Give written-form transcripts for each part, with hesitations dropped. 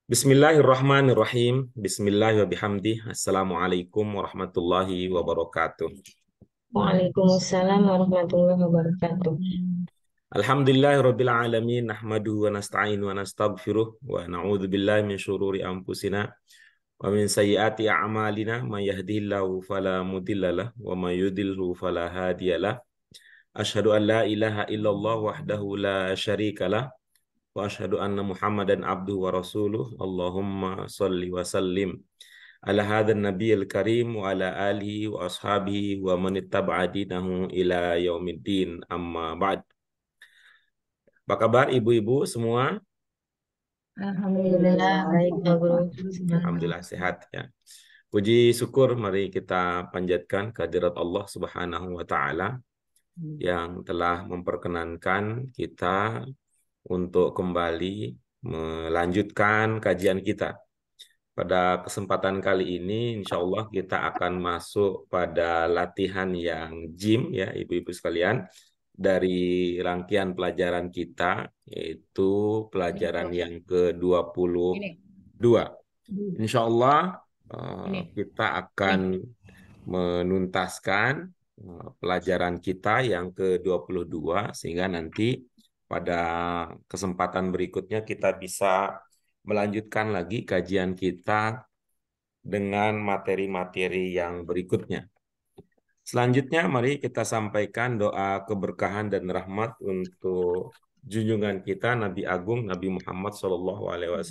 Bismillahirrahmanirrahim. Bismillahirrahmanirrahim. Assalamualaikum warahmatullahi wabarakatuh. Waalaikumsalam warahmatullahi wabarakatuh. Alhamdulillahirabbil alamin. Nahmaduhu wa nasta'inu wa nastaghfiruh wa na'udzu billahi min syururi anfusina wa min sayyiati a'malina. May yahdihillahu fala mudhillalah wa may yudhlilhu fala hadiyalah. Asyhadu an la ilaha illallah wahdahu la syarikalah wa asyhadu anna Muhammadan abduhu wa rasuluh. Allahumma shalli wa sallim ala hadzal nabiyil karim wa ala alihi wa ashabihi wa man ittaba'a dinahu ila yaumiddin, amma ba'd. Apa kabar ibu-ibu semua? Alhamdulillah baik Pak Guru. Alhamdulillah sehat ya. Puji syukur mari kita panjatkan kehadirat Allah Subhanahu wa taala yang telah memperkenankan kita untuk kembali melanjutkan kajian kita. Pada kesempatan kali ini, insya Allah kita akan masuk pada latihan yang gym ya, ibu-ibu sekalian, dari rangkaian pelajaran kita, yaitu pelajaran yang ke-22. Insya Allah kita akan menuntaskan pelajaran kita yang ke-22, sehingga nanti pada kesempatan berikutnya kita bisa melanjutkan lagi kajian kita dengan materi-materi yang berikutnya. Selanjutnya, mari kita sampaikan doa keberkahan dan rahmat untuk junjungan kita Nabi Agung Nabi Muhammad SAW,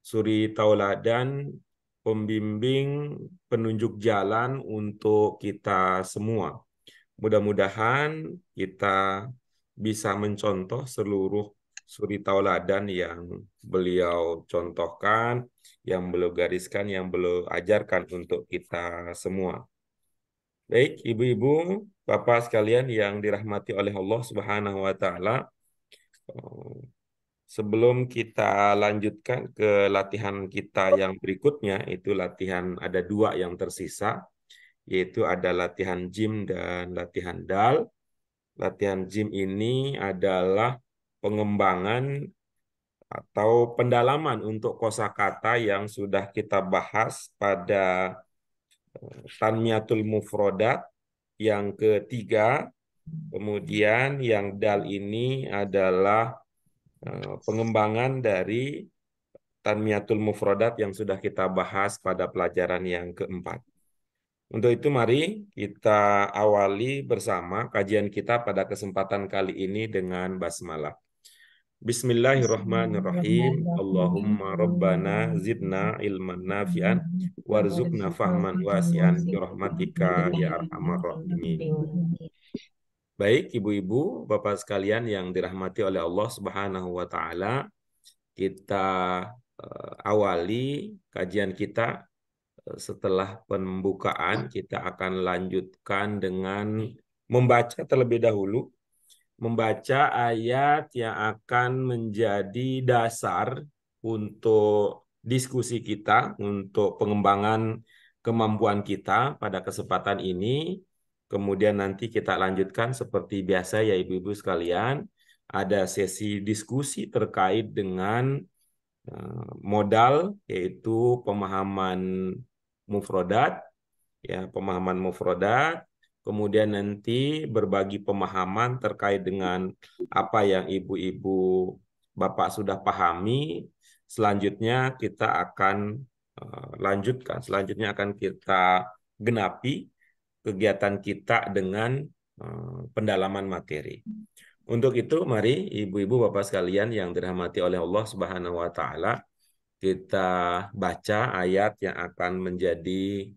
suri tauladan, pembimbing, penunjuk jalan untuk kita semua. Mudah-mudahan kita bisa mencontoh seluruh suri tauladan yang beliau contohkan, yang beliau gariskan, yang beliau ajarkan untuk kita semua. Baik, ibu-ibu, bapak sekalian yang dirahmati oleh Allah Subhanahu wa taala, sebelum kita lanjutkan ke latihan kita yang berikutnya, itu latihan ada 2 yang tersisa, yaitu ada latihan gym dan latihan dal. Latihan gym ini adalah pengembangan atau pendalaman untuk kosakata yang sudah kita bahas pada Tanmiyatul Mufrodat yang ketiga. Kemudian yang dal ini adalah pengembangan dari Tanmiyatul Mufrodat yang sudah kita bahas pada pelajaran yang keempat. Untuk itu mari kita awali bersama kajian kita pada kesempatan kali ini dengan basmalah. Bismillahirrahmanirrahim. Allahumma rabbana zidna ilman nafi'an warzuqna fahman wasi'an birahmatika ya arhamar rahimin. Baik, ibu-ibu, bapak sekalian yang dirahmati oleh Allah Subhanahu wa taala, kita awali kajian kita. Setelah pembukaan, kita akan lanjutkan dengan membaca terlebih dahulu, membaca ayat yang akan menjadi dasar untuk diskusi kita, untuk pengembangan kemampuan kita pada kesempatan ini. Kemudian nanti kita lanjutkan seperti biasa ya ibu-ibu sekalian, ada sesi diskusi terkait dengan modal, yaitu pemahaman mufrodat, ya pemahaman mufrodat. Kemudian nanti berbagi pemahaman terkait dengan apa yang ibu-ibu bapak sudah pahami. Selanjutnya kita akan lanjutkan. Selanjutnya akan kita genapi kegiatan kita dengan pendalaman materi. Untuk itu, mari ibu-ibu bapak sekalian yang dirahmati oleh Allah Subhanahu wa taala, kita baca ayat yang akan menjadi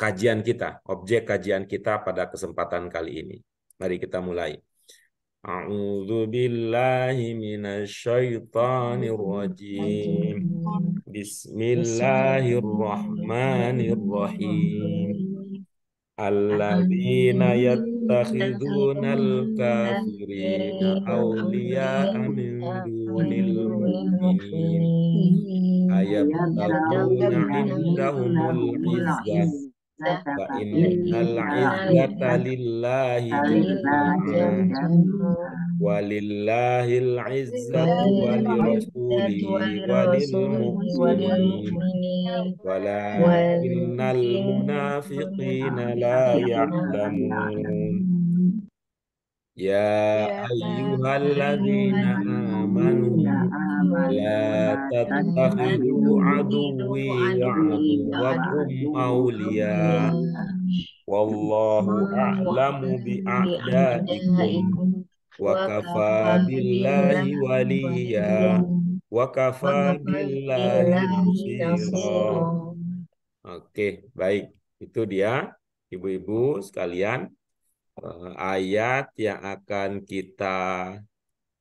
kajian kita, objek kajian kita pada kesempatan kali ini. Mari kita mulai. A'udzu billahi minasyaitonir rajim. Bismillahirrahmanirrahim. Alladzina yattakhidunal kafirina awliya'a min dunil mu'minin ayabtaguna indahumul izzah wa innal izzata lillahi jami'an. Walillahil izzatu Walillahi walirasulihi walil walirrasulihi mu'minin walilmu'minin walakinnal walakin munafiqina la ya'lamun. Ya Ya ayyuhalladzina amanu ayyuhalladzina la amanu la tattakhidu tattakhidu aduwwi wa aduwwi wa aduwwakum aduwwakum awliya. awliya Wallahu wallahu a'lamu a'lamu bi'a'daikum bi'a'daikum wa wa kafa kafa billahi billahi waliya waliyya wa wa kafa kafa billahi billahi nasira. nasira. Oke, baik. Itu dia, ibu-ibu sekalian, ayat yang akan kita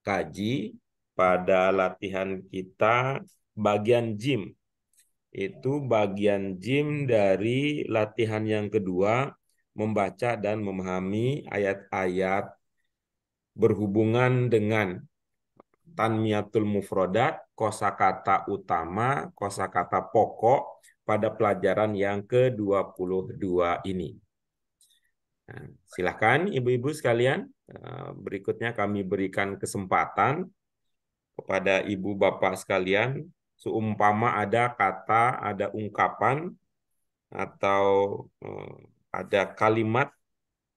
kaji pada latihan kita bagian jim. Itu bagian jim dari latihan yang kedua, membaca dan memahami ayat-ayat berhubungan dengan tanmiyatul mufrodat, kosakata utama, kosakata pokok pada pelajaran yang ke-22 ini. Nah, silakan ibu-ibu sekalian, berikutnya kami berikan kesempatan kepada ibu bapak sekalian, seumpama ada kata, ada ungkapan, atau ada kalimat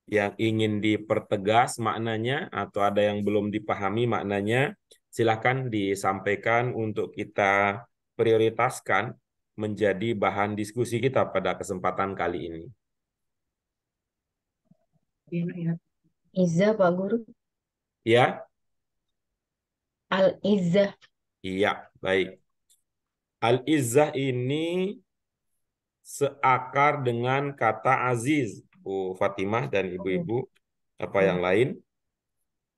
yang ingin dipertegas maknanya, atau ada yang belum dipahami maknanya, silakan disampaikan untuk kita prioritaskan menjadi bahan diskusi kita pada kesempatan kali ini. Izzah Pak Guru. Ya, Al-Izzah. iya, baik. Al-Izzah ini seakar dengan kata aziz, Bu Fatimah dan ibu-ibu, apa yang lain,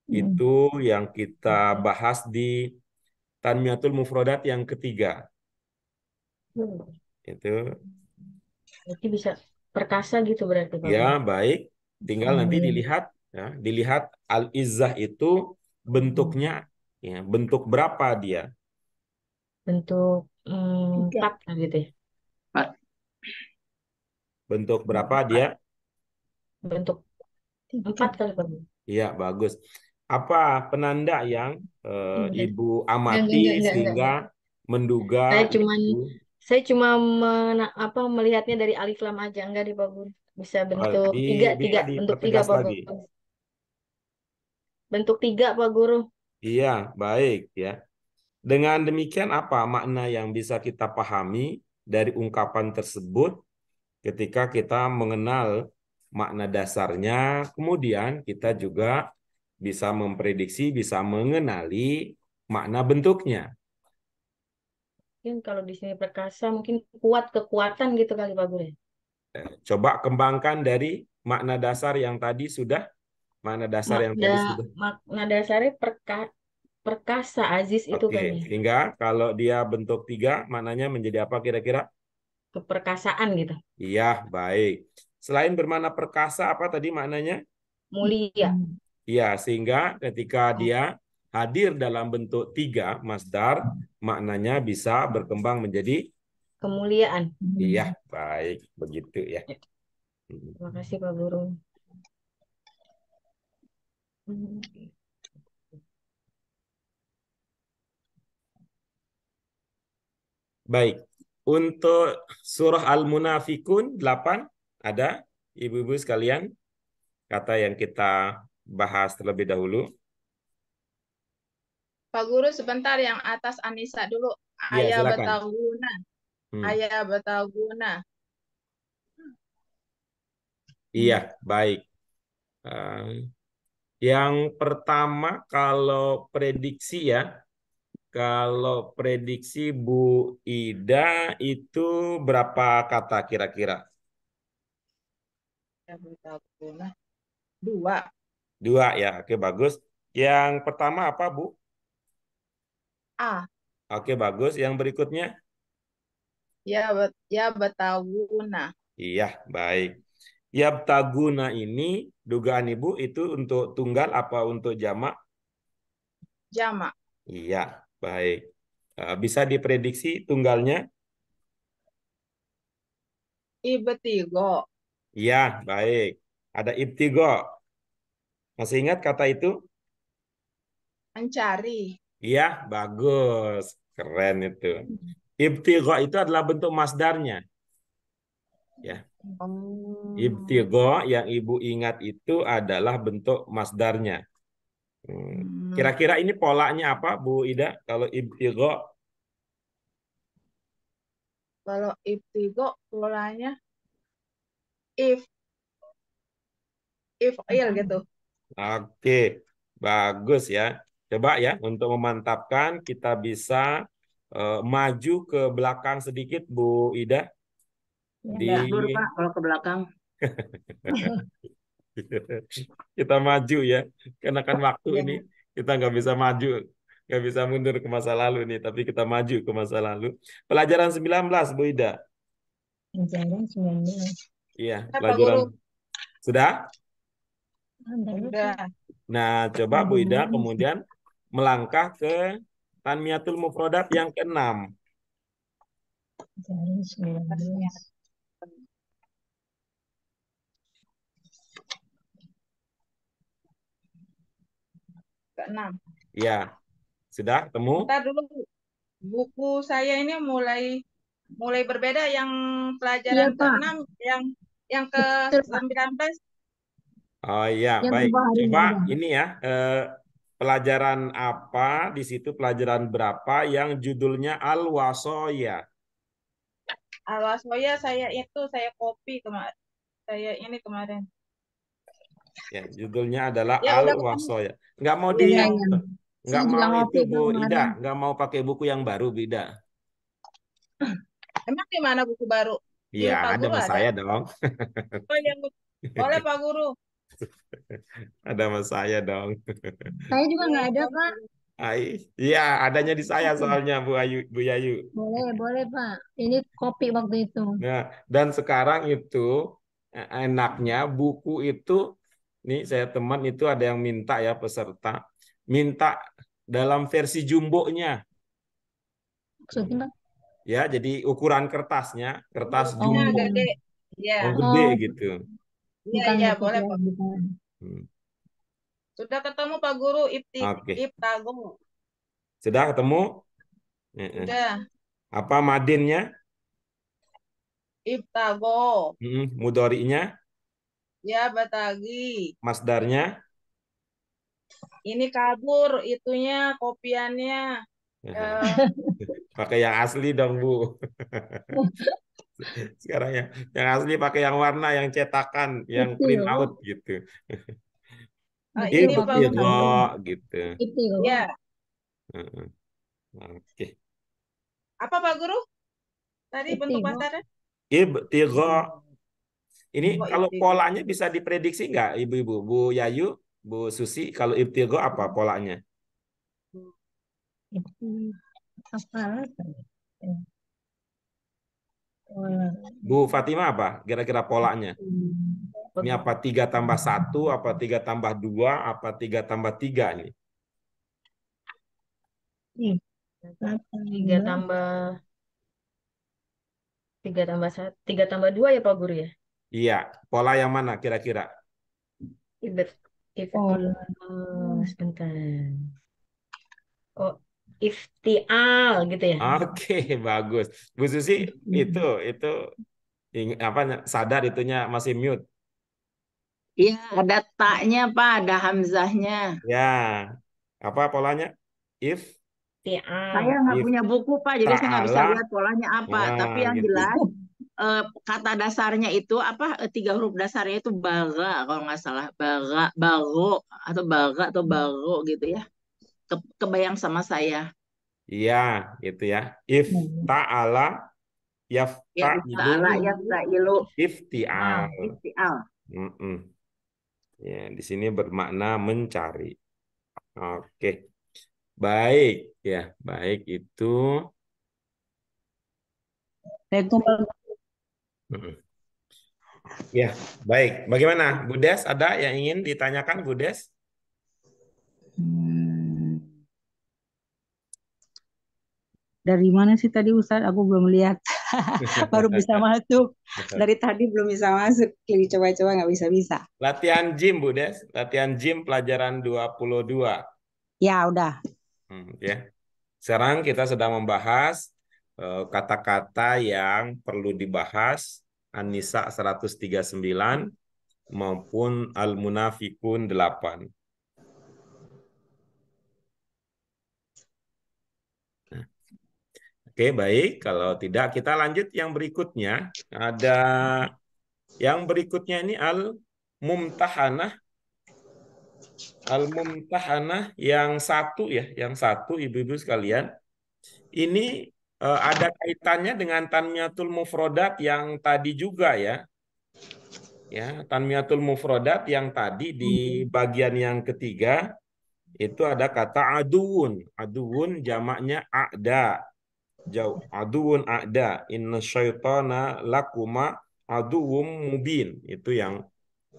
itu yang kita bahas di Tanmiyatul Mufrodat yang ketiga. Itu Berarti bisa perkasa gitu berarti Pak ya Guru. baik. Tinggal nanti dilihat, ya, dilihat al-izzah itu bentuknya, ya, bentuk berapa dia? Bentuk tiga. empat lah gitu ya. Bentuk berapa dia? Bentuk Tiga. empat kali Pak Guru. Iya, bagus. Apa penanda yang Enggak. Ibu amati sehingga Enggak. menduga Saya cuman itu saya cuma melihatnya dari alif lam aja enggak di Pak Guru. Bisa bentuk di, tiga, bisa bentuk tiga dipertegas Pak lagi? Guru. Bentuk tiga Pak Guru. Iya, baik ya. Dengan demikian apa makna yang bisa kita pahami dari ungkapan tersebut ketika kita mengenal makna dasarnya, kemudian kita juga bisa memprediksi, bisa mengenali makna bentuknya. Mungkin kalau di sini perkasa mungkin kuat, kekuatan gitu kali Pak Guru ya. Coba kembangkan dari makna dasar yang tadi sudah, makna dasar yang Makna tadi sudah. makna dasarnya perkasa Aziz itu Oke, kan ya. sehingga kalau dia bentuk tiga, maknanya menjadi apa kira-kira? Keperkasaan gitu. Iya, baik. Selain bermakna perkasa, apa tadi maknanya? Mulia. Iya, sehingga ketika dia hadir dalam bentuk tiga, masdar, maknanya bisa berkembang menjadi Kemuliaan. iya, baik. Begitu ya. Ya, terima kasih Pak Guru. Baik. Untuk surah Al-Munafikun 8, ada ibu-ibu sekalian kata yang kita bahas terlebih dahulu. Pak Guru sebentar yang atas Anissa dulu. Iya, Ayah silakan. Bataguna. Ayah Bataguna. Iya, baik. Yang pertama kalau prediksi ya, kalau prediksi Bu Ida itu berapa kata kira-kira? Ayah Bataguna. Dua. Dua ya, oke bagus. Yang pertama apa Bu? A. Oke bagus. Yang berikutnya? Ya Bataguna. Iya, baik. Yabtaguna ini dugaan Ibu itu untuk tunggal apa untuk jamak? Jamak. Iya, baik. Bisa diprediksi tunggalnya? Ibetigo. Iya, baik. Ada ibtigo. Masih ingat kata itu? Mencari. Iya, bagus. Keren itu. Ibtigho itu adalah bentuk masdarnya. Ya. Oh. Ibtigho yang Ibu ingat itu adalah bentuk masdarnya. Kira-kira ini polanya apa, Bu Ida? Kalau ibtigho, Kalau ibtigo polanya if il gitu. oke, bagus ya. Coba ya, untuk memantapkan kita bisa maju ke belakang sedikit, Bu Ida. Di Mundur Pak kalau ke belakang. kita maju ya, karena kan waktu Iya. ini kita nggak bisa maju, nggak bisa mundur ke masa lalu nih, tapi kita maju ke masa lalu. Pelajaran 19, Bu Ida. Pelajaran 19. Iya, Pak pelajaran Guru. sudah. Udah. Nah, coba Bu Ida kemudian melangkah ke Tanmiyatul Mufrodat yang ke-6. Pelajaran 19. Ke-6. Ya, sudah ketemu? Ntar dulu, buku saya ini mulai berbeda. Yang pelajaran Iya, Pak. ke-6, yang Betul, Pak. ke-19. Oh iya, Yang baik. baru Coba ada. ini ya, pelajaran apa di situ, pelajaran berapa yang judulnya Al-Wasoya? Alwasoya saya copy kemarin. Saya ini kemarin. Ya, judulnya adalah Ya udah ketemu. Al-Wasoya. Nggak mau Iya, di, Iya, yang iya. nggak Saya juga mau itu ngopi, Bu Pak, Ida, kemarin. nggak mau pakai buku yang baru, Bu Ida. emang di mana buku baru? Di Iya, Pak ada Guru mas ada. saya dong. Oh, yang boleh Pak Guru. Ada mas saya dong. Saya juga nggak ada, Boleh, Pak. boleh. Iya, adanya di saya soalnya Bu Ayu, Bu Yayu. Boleh, boleh, Pak. Ini kopi waktu itu. Nah, dan sekarang itu enaknya buku itu, nih saya teman itu ada yang minta ya peserta, minta dalam versi jumbonya. Maksudnya, Pak? Ya, jadi ukuran kertasnya, kertas Nah, jumbo, gede. Ya, yang gede Oh, gitu. iya, bukan iya, buku boleh saya, Pak. bukan. Hmm, Sudah ketemu Pak Guru Oke, Iptago. sudah ketemu? Sudah, Apa madinnya? Iptago. Mudorinya? Ya, Batagi. Masdarnya? Ini kabur itunya kopiannya. Pakai yang asli dong, Bu. Sekarang yang asli pakai yang warna, yang cetakan, yang Itu, print out gitu. betul, Ini Pak. Pak Ibtigo Guru. gitu. Itu, Ya, Heeh. Oke. apa Pak Guru? Tadi bentuk Ibtigo. pasarnya? Ibtigo. Ini Oh, kalau Iptigo. polanya bisa diprediksi nggak, Ibu-ibu? Bu Yayu, Bu Susi, kalau ibtigo apa polanya? Itu apa? Pola. Bu Fatima apa? Kira-kira polanya? Ini apa 3+1, apa 3+2, apa 3+3 ini? 3 tambah 1, 3 tambah 2 ya Pak Guru ya? Iya, pola yang mana kira-kira? Ibet, Pola. sebentar. Oh, iftial gitu ya? Oke, bagus. Bu Susi, itu apa sadar itunya masih mute. Iya, ada taknya Pak, ada hamzahnya. Ya, apa polanya? If, Saya Iftial. nggak if punya buku Pak, jadi saya nggak bisa ta'ala, lihat polanya apa. Tapi yang gitu. jelas kata dasarnya itu apa? Tiga huruf dasarnya itu baga kalau nggak salah, baga, bago atau bago gitu ya. Kebayang sama saya. Iya, gitu ya. If ta'ala, Ya yafta'ilu, ta'ala ya ta'ilu ifti'al. iftial. Mm-mm. Ya, di sini bermakna mencari. Oke, baik ya, baik itu. Mm-mm. Ya, baik. Bagaimana, Bu Des? Ada yang ingin ditanyakan, Bu Des? Dari mana sih tadi Ustadz? Aku belum lihat. Baru bisa masuk. Dari tadi belum bisa masuk. Jadi coba-coba nggak bisa-bisa. Latihan gym, Bu Des. Latihan gym pelajaran 22. Ya, udah. Ya. Sekarang kita sedang membahas kata-kata yang perlu dibahas, An-Nisa 139 maupun Al-Munafikun 8. Oke, baik. Kalau tidak, kita lanjut yang berikutnya. Ada yang berikutnya ini Al-Mumtahanah. Al-Mumtahanah yang satu ya, yang satu ibu-ibu sekalian. Ini ada kaitannya dengan Tanmiyatul Mufrodat yang tadi juga ya. Ya, Tanmiyatul Mufrodat yang tadi di bagian yang ketiga itu ada kata aduun. Aduun jamaknya a'da. Jauh. Aduun a'da. Inna syaitana lakuma aduwum mubin. Itu yang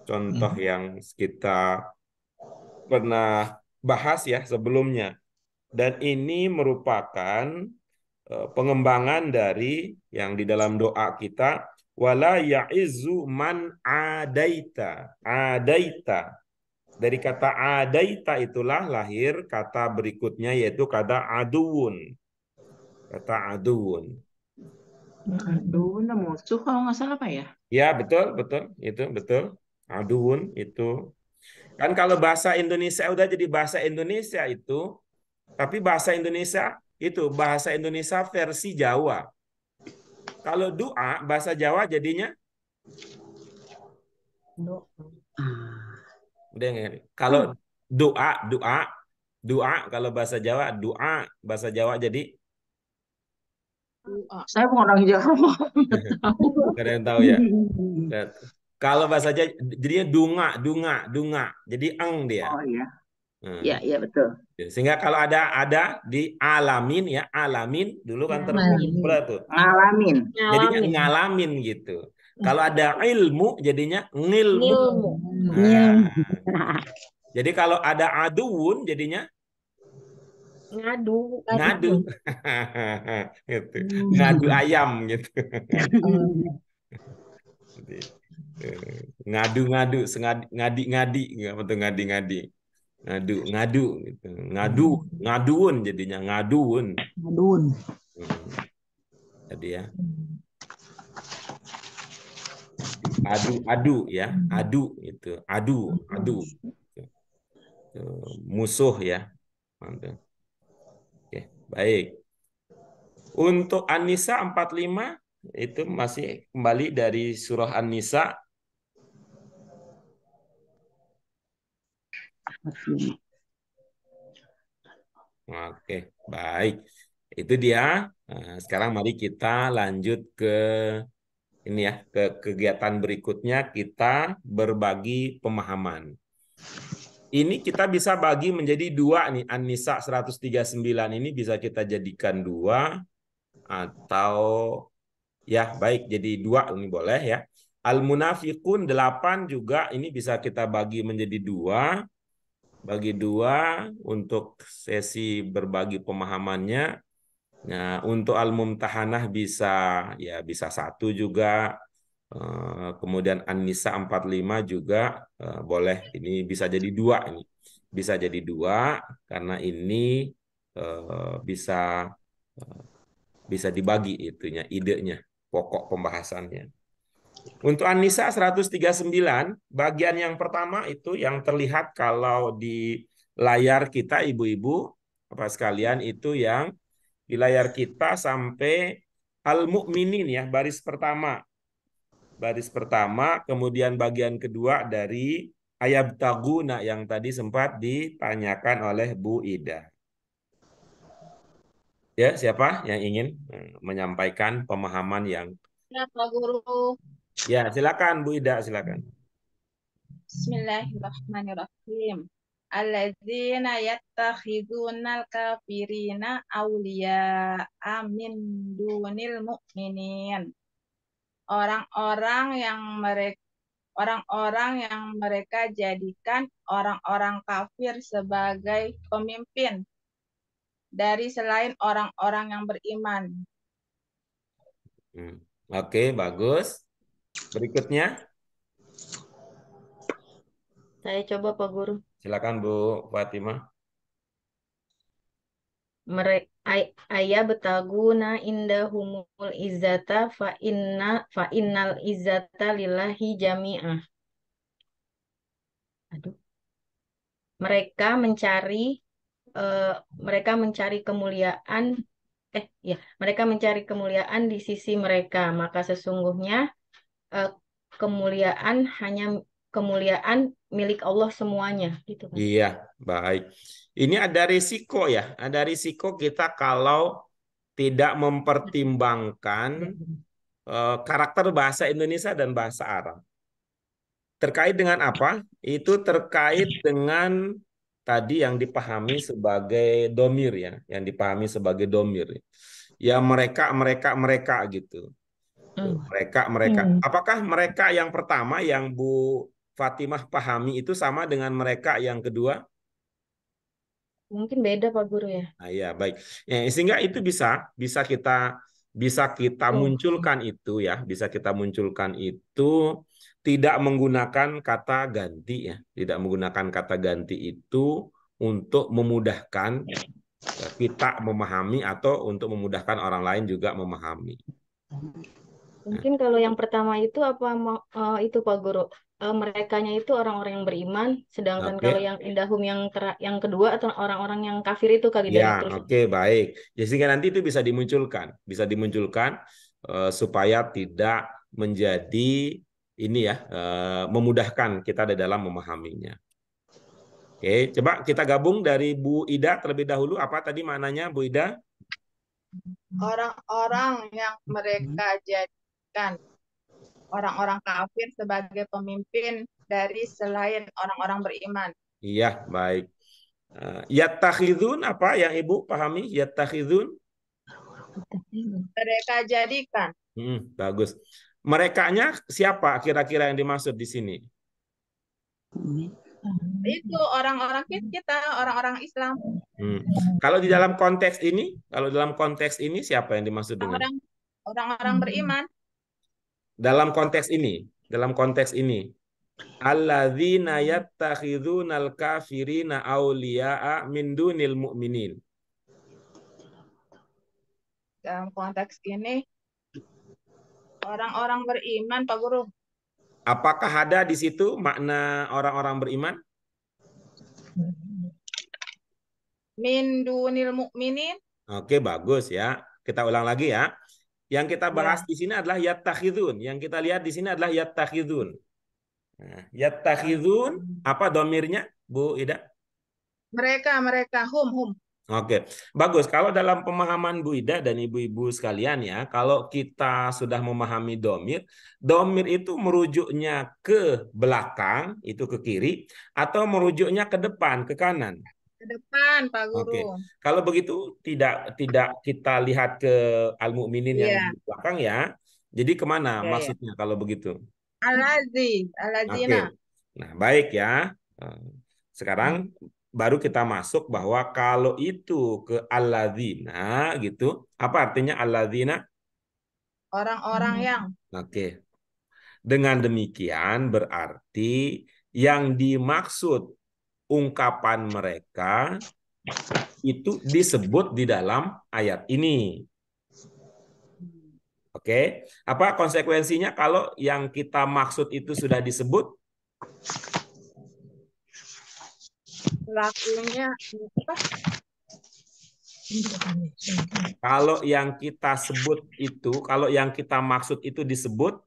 contoh yang kita pernah bahas ya sebelumnya. Dan ini merupakan pengembangan dari yang di dalam doa kita, wala ya'izzu man adaita. Adaita. Dari kata adaita itulah lahir kata berikutnya yaitu kata aduun. Kata aduun. Aduh, nah musuh kalau nggak salah apa ya? Ya, betul, betul. Itu betul. Aduun itu. Kan kalau bahasa Indonesia udah jadi bahasa Indonesia itu, tapi bahasa Indonesia itu bahasa Indonesia versi Jawa. Kalau doa bahasa Jawa jadinya udah nggak? Kalau doa doa kalau bahasa Jawa doa bahasa Jawa jadi Saya bukan orang Jawa. nggak ada yang tahu ya. Dan kalau bahasa Jawa jadinya dunga jadi eng dia. Oh iya, Nah, iya, iya betul. sehingga kalau ada di alamin ya alamin dulu kan terkumpul tuh. Ngalamin. Jadinya Ngalamin. ngalamin gitu. Kalau ada ilmu jadinya ngilmu. Ilmu. Nah, jadi kalau ada aduun jadinya Ngadu. ngadu. Gitu. Ngadu ayam gitu. Jadi, ngadu-ngadu, ngadi-ngadi, apa tuh ngadi-ngadi. Ngadu gitu. Ngaduun jadinya ngaduun. Adun. Jadi ya. Adu ya, adu itu. Adu. Musuh ya. Mantap. Oke, baik. Untuk An-Nisa 45 itu masih kembali dari surah An-Nisa. Oke, baik. Itu dia. Nah, sekarang mari kita lanjut ke ini ya, ke kegiatan berikutnya kita berbagi pemahaman. Ini kita bisa bagi menjadi dua nih, An-Nisa 139 ini bisa kita jadikan dua atau ya baik jadi dua ini boleh ya. Al-Munafikun 8 juga ini bisa kita bagi menjadi dua. Bagi dua untuk sesi berbagi pemahamannya. Nah, untuk Al-Mumtahanah bisa satu juga. Kemudian An-Nisa 45 juga boleh. Ini bisa jadi dua ini. Bisa jadi dua karena ini bisa dibagi itunya, idenya, pokok pembahasannya. Untuk An-Nisa 139, bagian yang pertama itu yang terlihat kalau di layar kita ibu-ibu, apa sekalian itu yang di layar kita sampai Al-Mu'minin ya, baris pertama. Baris pertama, kemudian bagian kedua dari ayat taguna yang tadi sempat ditanyakan oleh Bu Ida. Ya, siapa yang ingin menyampaikan pemahaman yang Ya, Pak Guru. ya, silakan Bu Ida, silakan. Bismillahirrahmanirrahim. Alladzina yattakhidunal kafirina awliya'a min dunil mu'minin. Orang-orang yang mereka jadikan orang-orang kafir sebagai pemimpin dari selain orang-orang yang beriman. Oke, bagus. Berikutnya, Saya coba Pak Guru. silakan Bu Fatimah. Ayah betaguna indahumul izzata fa innal izzata lillahi jami'ah. Aduh. Mereka mencari eh, mereka mencari kemuliaan ya, mereka mencari kemuliaan di sisi mereka, maka sesungguhnya eh, kemuliaan hanya kemuliaan milik Allah semuanya, gitu kan. Iya, baik. Ini ada risiko ya, ada risiko kita kalau tidak mempertimbangkan karakter bahasa Indonesia dan bahasa Arab. Terkait dengan apa? Itu terkait dengan tadi yang dipahami sebagai domir ya, yang dipahami sebagai domir. Ya mereka gitu. Mereka. Apakah mereka yang pertama yang Bu Fatimah pahami itu sama dengan mereka yang kedua? Mungkin beda Pak Guru ya. Nah, ya baik. Ya, sehingga itu bisa kita munculkan itu ya, bisa kita munculkan itu tidak menggunakan kata ganti ya, tidak menggunakan kata ganti itu untuk memudahkan kita memahami atau untuk memudahkan orang lain juga memahami. Mungkin kalau yang pertama itu itu Pak Guru, merekanya itu orang-orang yang beriman, sedangkan Oke. kalau yang indahum yang kedua atau orang-orang yang kafir itu kali dari Ya, terus. oke, baik. Ya, sehingga nanti itu bisa dimunculkan supaya tidak menjadi ini ya, memudahkan kita di dalam memahaminya. Oke, coba kita gabung dari Bu Ida terlebih dahulu. Apa tadi maknanya, Bu Ida? Orang-orang yang mereka jadikan orang-orang kafir sebagai pemimpin dari selain orang-orang beriman. Iya, baik. Yattakhidun apa yang Ibu pahami? Yattakhidun? Mereka jadikan. Bagus. Merekanya siapa kira-kira yang dimaksud di sini? Itu orang-orang kita, orang-orang Islam. Kalau di dalam konteks ini siapa yang dimaksud dengan? Orang-orang beriman. Dalam konteks ini. Alladzina yattakhidunal kafirina awliya'a min dunil mu'minin. Dalam konteks ini orang-orang beriman, Pak Guru. Apakah ada di situ makna orang-orang beriman? Min dunil mu'minin. Oke, bagus ya. Kita ulang lagi ya. Yang kita bahas di sini adalah yattakhidun. Yang kita lihat di sini adalah yattakhidun. Nah, yattakhidun apa domirnya, Bu Ida? Mereka, hum. Oke, bagus. Kalau dalam pemahaman Bu Ida dan ibu-ibu sekalian ya, kalau kita sudah memahami domir itu merujuknya ke belakang, itu ke kiri, atau merujuknya ke depan, ke kanan. Ke depan, Pak Guru. Oke, kalau begitu tidak kita lihat ke al-mu'minin yang di belakang ya. Jadi kemana maksudnya kalau begitu? Alazina. Nah, baik ya. Sekarang baru kita masuk bahwa kalau itu ke alladzina gitu, apa artinya alladzina? Orang-orang yang. Oke. Dengan demikian berarti yang dimaksud ungkapan mereka itu disebut di dalam ayat ini. Oke. Apa konsekuensinya kalau yang kita maksud itu sudah disebut? Lakunya apa? Kalau yang kita sebut itu, kalau yang kita maksud itu disebut,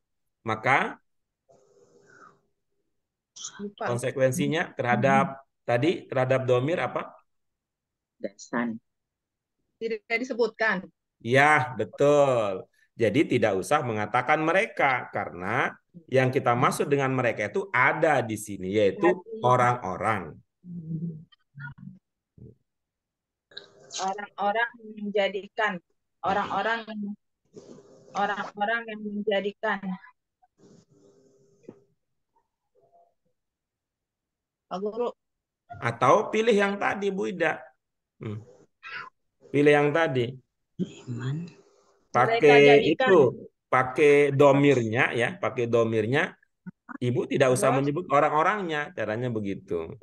maka konsekuensinya terhadap domir apa? Dasan. Tidak disebutkan. Ya, betul. Jadi tidak usah mengatakan mereka, karena yang kita maksud dengan mereka itu ada di sini, yaitu orang-orang. Orang-orang yang menjadikan. Orang-orang yang menjadikan. Pak Guru. Atau pilih yang tadi, Bu Ida. Pilih yang tadi. Pakai domirnya ya, pakai domirnya. Ibu tidak usah menyebut orang-orangnya, caranya begitu.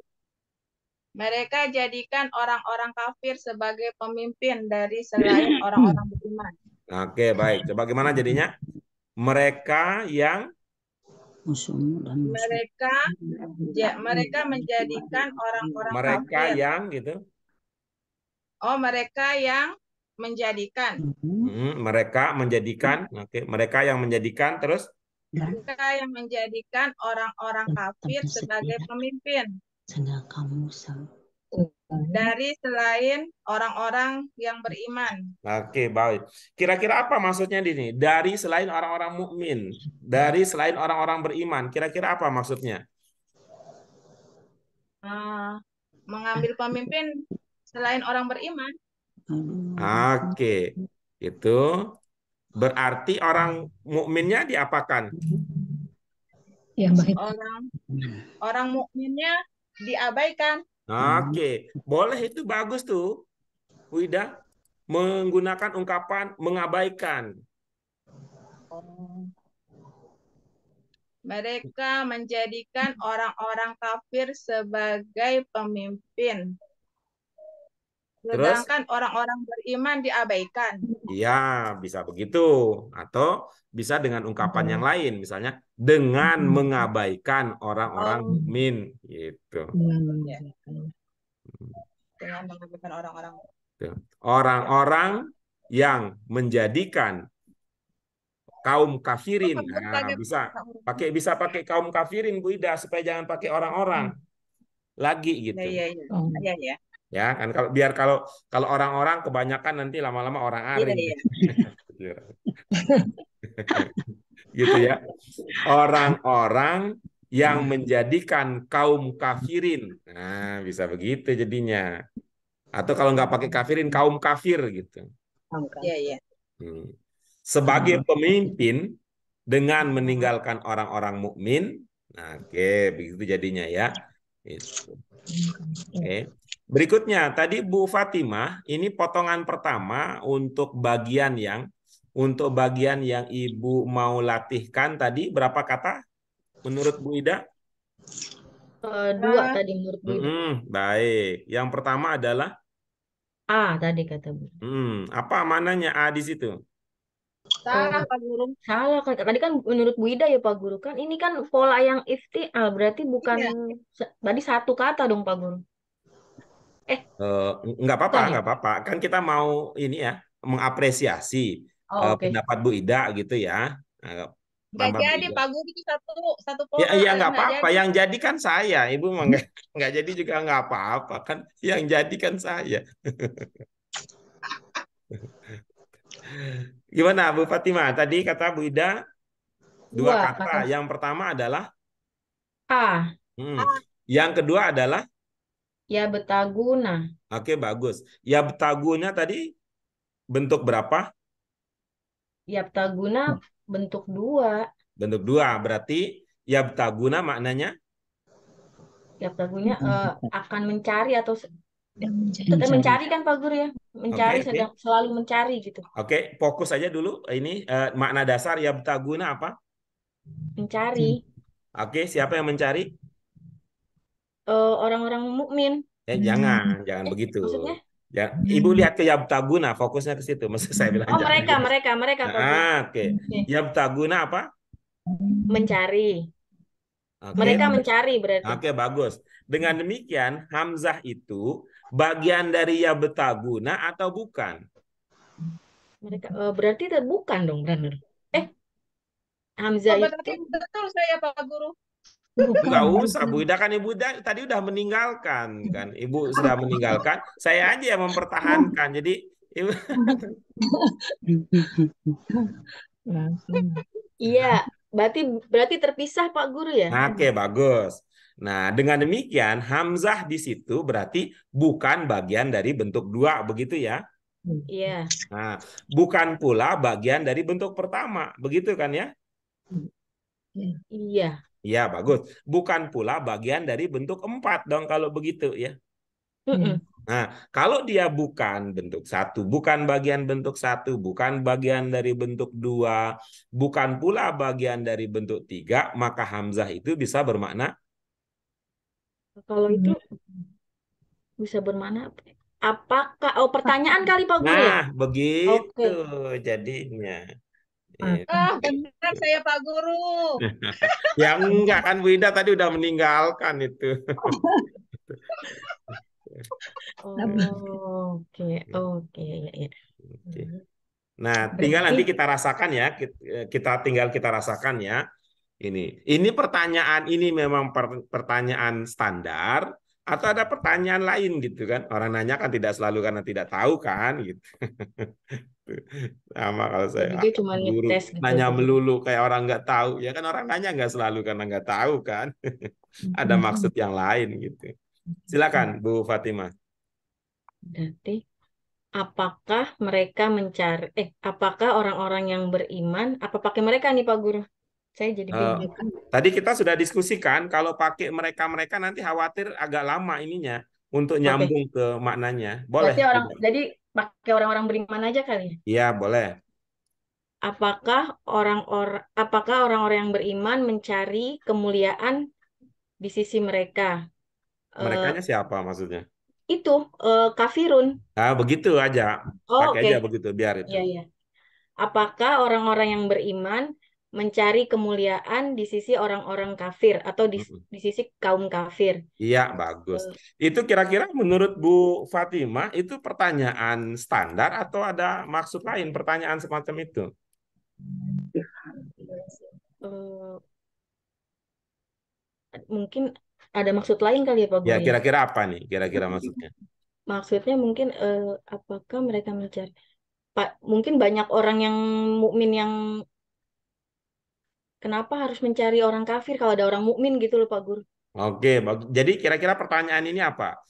Mereka jadikan orang-orang kafir sebagai pemimpin dari selain orang-orang beriman. Oke, baik. Coba gimana jadinya? Mereka yang musuhmu dan musuh. Mereka menjadikan orang-orang mereka kafir. yang gitu. Oh, mereka yang menjadikan. Mereka menjadikan. Oke, mereka yang menjadikan terus Mereka yang menjadikan orang-orang kafir sebagai pemimpin Sedang kamu dari selain orang-orang yang beriman. Oke, baik. Kira-kira apa maksudnya ini? Dari selain orang-orang mukmin, dari selain orang-orang beriman. Kira-kira apa maksudnya? Mengambil pemimpin selain orang beriman. Oke, itu berarti orang mukminnya diapakan? Orang mukminnya diabaikan. Oke, boleh, itu bagus tuh, Wida, menggunakan ungkapan mengabaikan. Mereka menjadikan orang-orang kafir sebagai pemimpin. Terus? Sedangkan orang-orang beriman diabaikan. Iya, bisa begitu. Atau bisa dengan ungkapan yang lain, misalnya dengan mengabaikan orang-orang mukmin gitu. Ya. Dengan mengabaikan orang-orang. Orang-orang yang menjadikan kaum kafirin. Nah, bisa pakai kaum kafirin, Bu Ida, supaya jangan pakai orang-orang lagi gitu. Iya. Ya kan, kalau orang-orang kebanyakan nanti lama-lama orang aring. Iya. Gitu ya. Orang-orang yang menjadikan kaum kafirin. Nah, bisa begitu jadinya. Atau kalau nggak pakai kafirin, kaum kafir gitu. Iya. Sebagai pemimpin dengan meninggalkan orang-orang mukmin. Nah, oke, begitu jadinya ya. Oke. Berikutnya, tadi Bu Fatimah, ini potongan pertama untuk bagian yang Ibu mau latihkan tadi berapa kata menurut Bu Ida? 2 tadi menurut Bu Ida. Baik. Yang pertama adalah A tadi kata Bu. apa mananya A di situ? Salah, Pak Guru. Salah kan. Tadi kan menurut Bu Ida ya Pak Guru. Kan ini kan pola yang iftial. Berarti bukan. Tadi 1 kata dong Pak Guru. Nggak apa-apa, Bukan ya? nggak apa-apa. Kan kita mau ini ya, mengapresiasi Oke. pendapat Bu Ida gitu ya. Nggak Pendapat Bu jadi, Ida. Pak Guru, itu satu pola. Ya nggak nggak apa-apa. jadi. Yang jadi kan saya. Ibu mah nggak jadi juga nggak apa-apa kan. Yang jadi kan saya. Gimana Bu Fatimah? Tadi kata Bu Ida 2 kata. Yang pertama adalah A. Yang kedua adalah Ya betaguna. Oke, bagus. Ya betaguna tadi bentuk berapa? Ya betaguna bentuk 2. Bentuk 2. Berarti ya betaguna maknanya? Ya betaguna akan mencari atau tetap mencari kan Pak Guru ya? Mencari, sedang selalu mencari gitu. Oke, fokus aja dulu. Ini makna dasar ya betaguna apa? Mencari. Oke, siapa yang mencari? Orang-orang mukmin. Jangan begitu. Maksudnya? Ya, Ibu lihat ke Yabtaguna, fokusnya ke situ. Maksud saya bilang jangan. Mereka Pak Guru. Oke. Yabtaguna apa? Mencari. Oke. Mereka mencari berarti. Oke, bagus. Dengan demikian, Hamzah itu bagian dari Yabtaguna atau bukan? Mereka berarti bukan dong, benar. Hamzah berarti itu betul saya Pak Guru. Enggak usah, Bu Ida kan Ibu tadi udah meninggalkan kan. Ibu sudah meninggalkan, saya aja yang mempertahankan. Jadi Ibu Iya, berarti terpisah Pak Guru ya? Oke, bagus. Nah, dengan demikian Hamzah di situ berarti bukan bagian dari bentuk 2, begitu ya? Iya. Nah, bukan pula bagian dari bentuk pertama, begitu kan ya? Iya. Iya, bagus. Bukan pula bagian dari bentuk 4 dong kalau begitu ya. Nah, kalau dia bukan bentuk 1, bukan bagian bentuk 1, bukan bagian dari bentuk 2, bukan pula bagian dari bentuk 3, maka Hamzah itu bisa bermakna? Kalau itu Bisa bermana. Apakah, oh pertanyaan kali Pak Guru ya? Nah, begitu Oke. jadinya. Benar saya Pak Guru. Ya enggak kan Bu Ida tadi udah meninggalkan itu. Oh, oke, oke, ya, ya. Oke. Nah, tinggal Berarti nanti kita rasakan ya, kita tinggal kita rasakan ya. Ini pertanyaan ini memang pertanyaan standar atau ada pertanyaan lain gitu kan? Orang nanya kan tidak selalu karena tidak tahu kan gitu. Sama kalau saya jadi dia cuma guru ngetes gitu nanya Pak Guru. melulu kayak orang nggak tahu, ya kan orang nanya nggak selalu karena nggak tahu kan? Ada maksud yang lain gitu. Silakan Bu Fatimah. Berarti apakah mereka mencari, apakah orang-orang yang beriman, apa pakai mereka nih Pak Guru? Saya jadi Eh, bingung. Tadi kita sudah diskusikan kalau pakai mereka-mereka nanti khawatir agak lama ininya untuk Oke, nyambung ke maknanya. Boleh? berarti jadi pakai orang-orang beriman aja kali ya? Iya, boleh. Apakah orang-orang yang beriman mencari kemuliaan di sisi mereka? Eh, Merekanya siapa maksudnya? itu kafirun. Nah, begitu aja. Oh, Pakai oke. aja begitu, biar itu. Iya, iya. Apakah orang-orang yang beriman mencari kemuliaan di sisi orang-orang kafir atau Mm-mm. di sisi kaum kafir? Iya, bagus. Eh, Itu kira-kira menurut Bu Fatimah itu pertanyaan standar atau ada maksud lain pertanyaan semacam itu? eh, mungkin ada maksud lain kali ya Pak Ya, Guru ya? kira-kira apa nih? Kira-kira maksudnya. Maksudnya mungkin apakah mereka mencari mungkin banyak orang yang mukmin yang kenapa harus mencari orang kafir kalau ada orang mukmin gitu loh Pak Guru? Oke, bagus. Jadi kira-kira pertanyaan ini apa?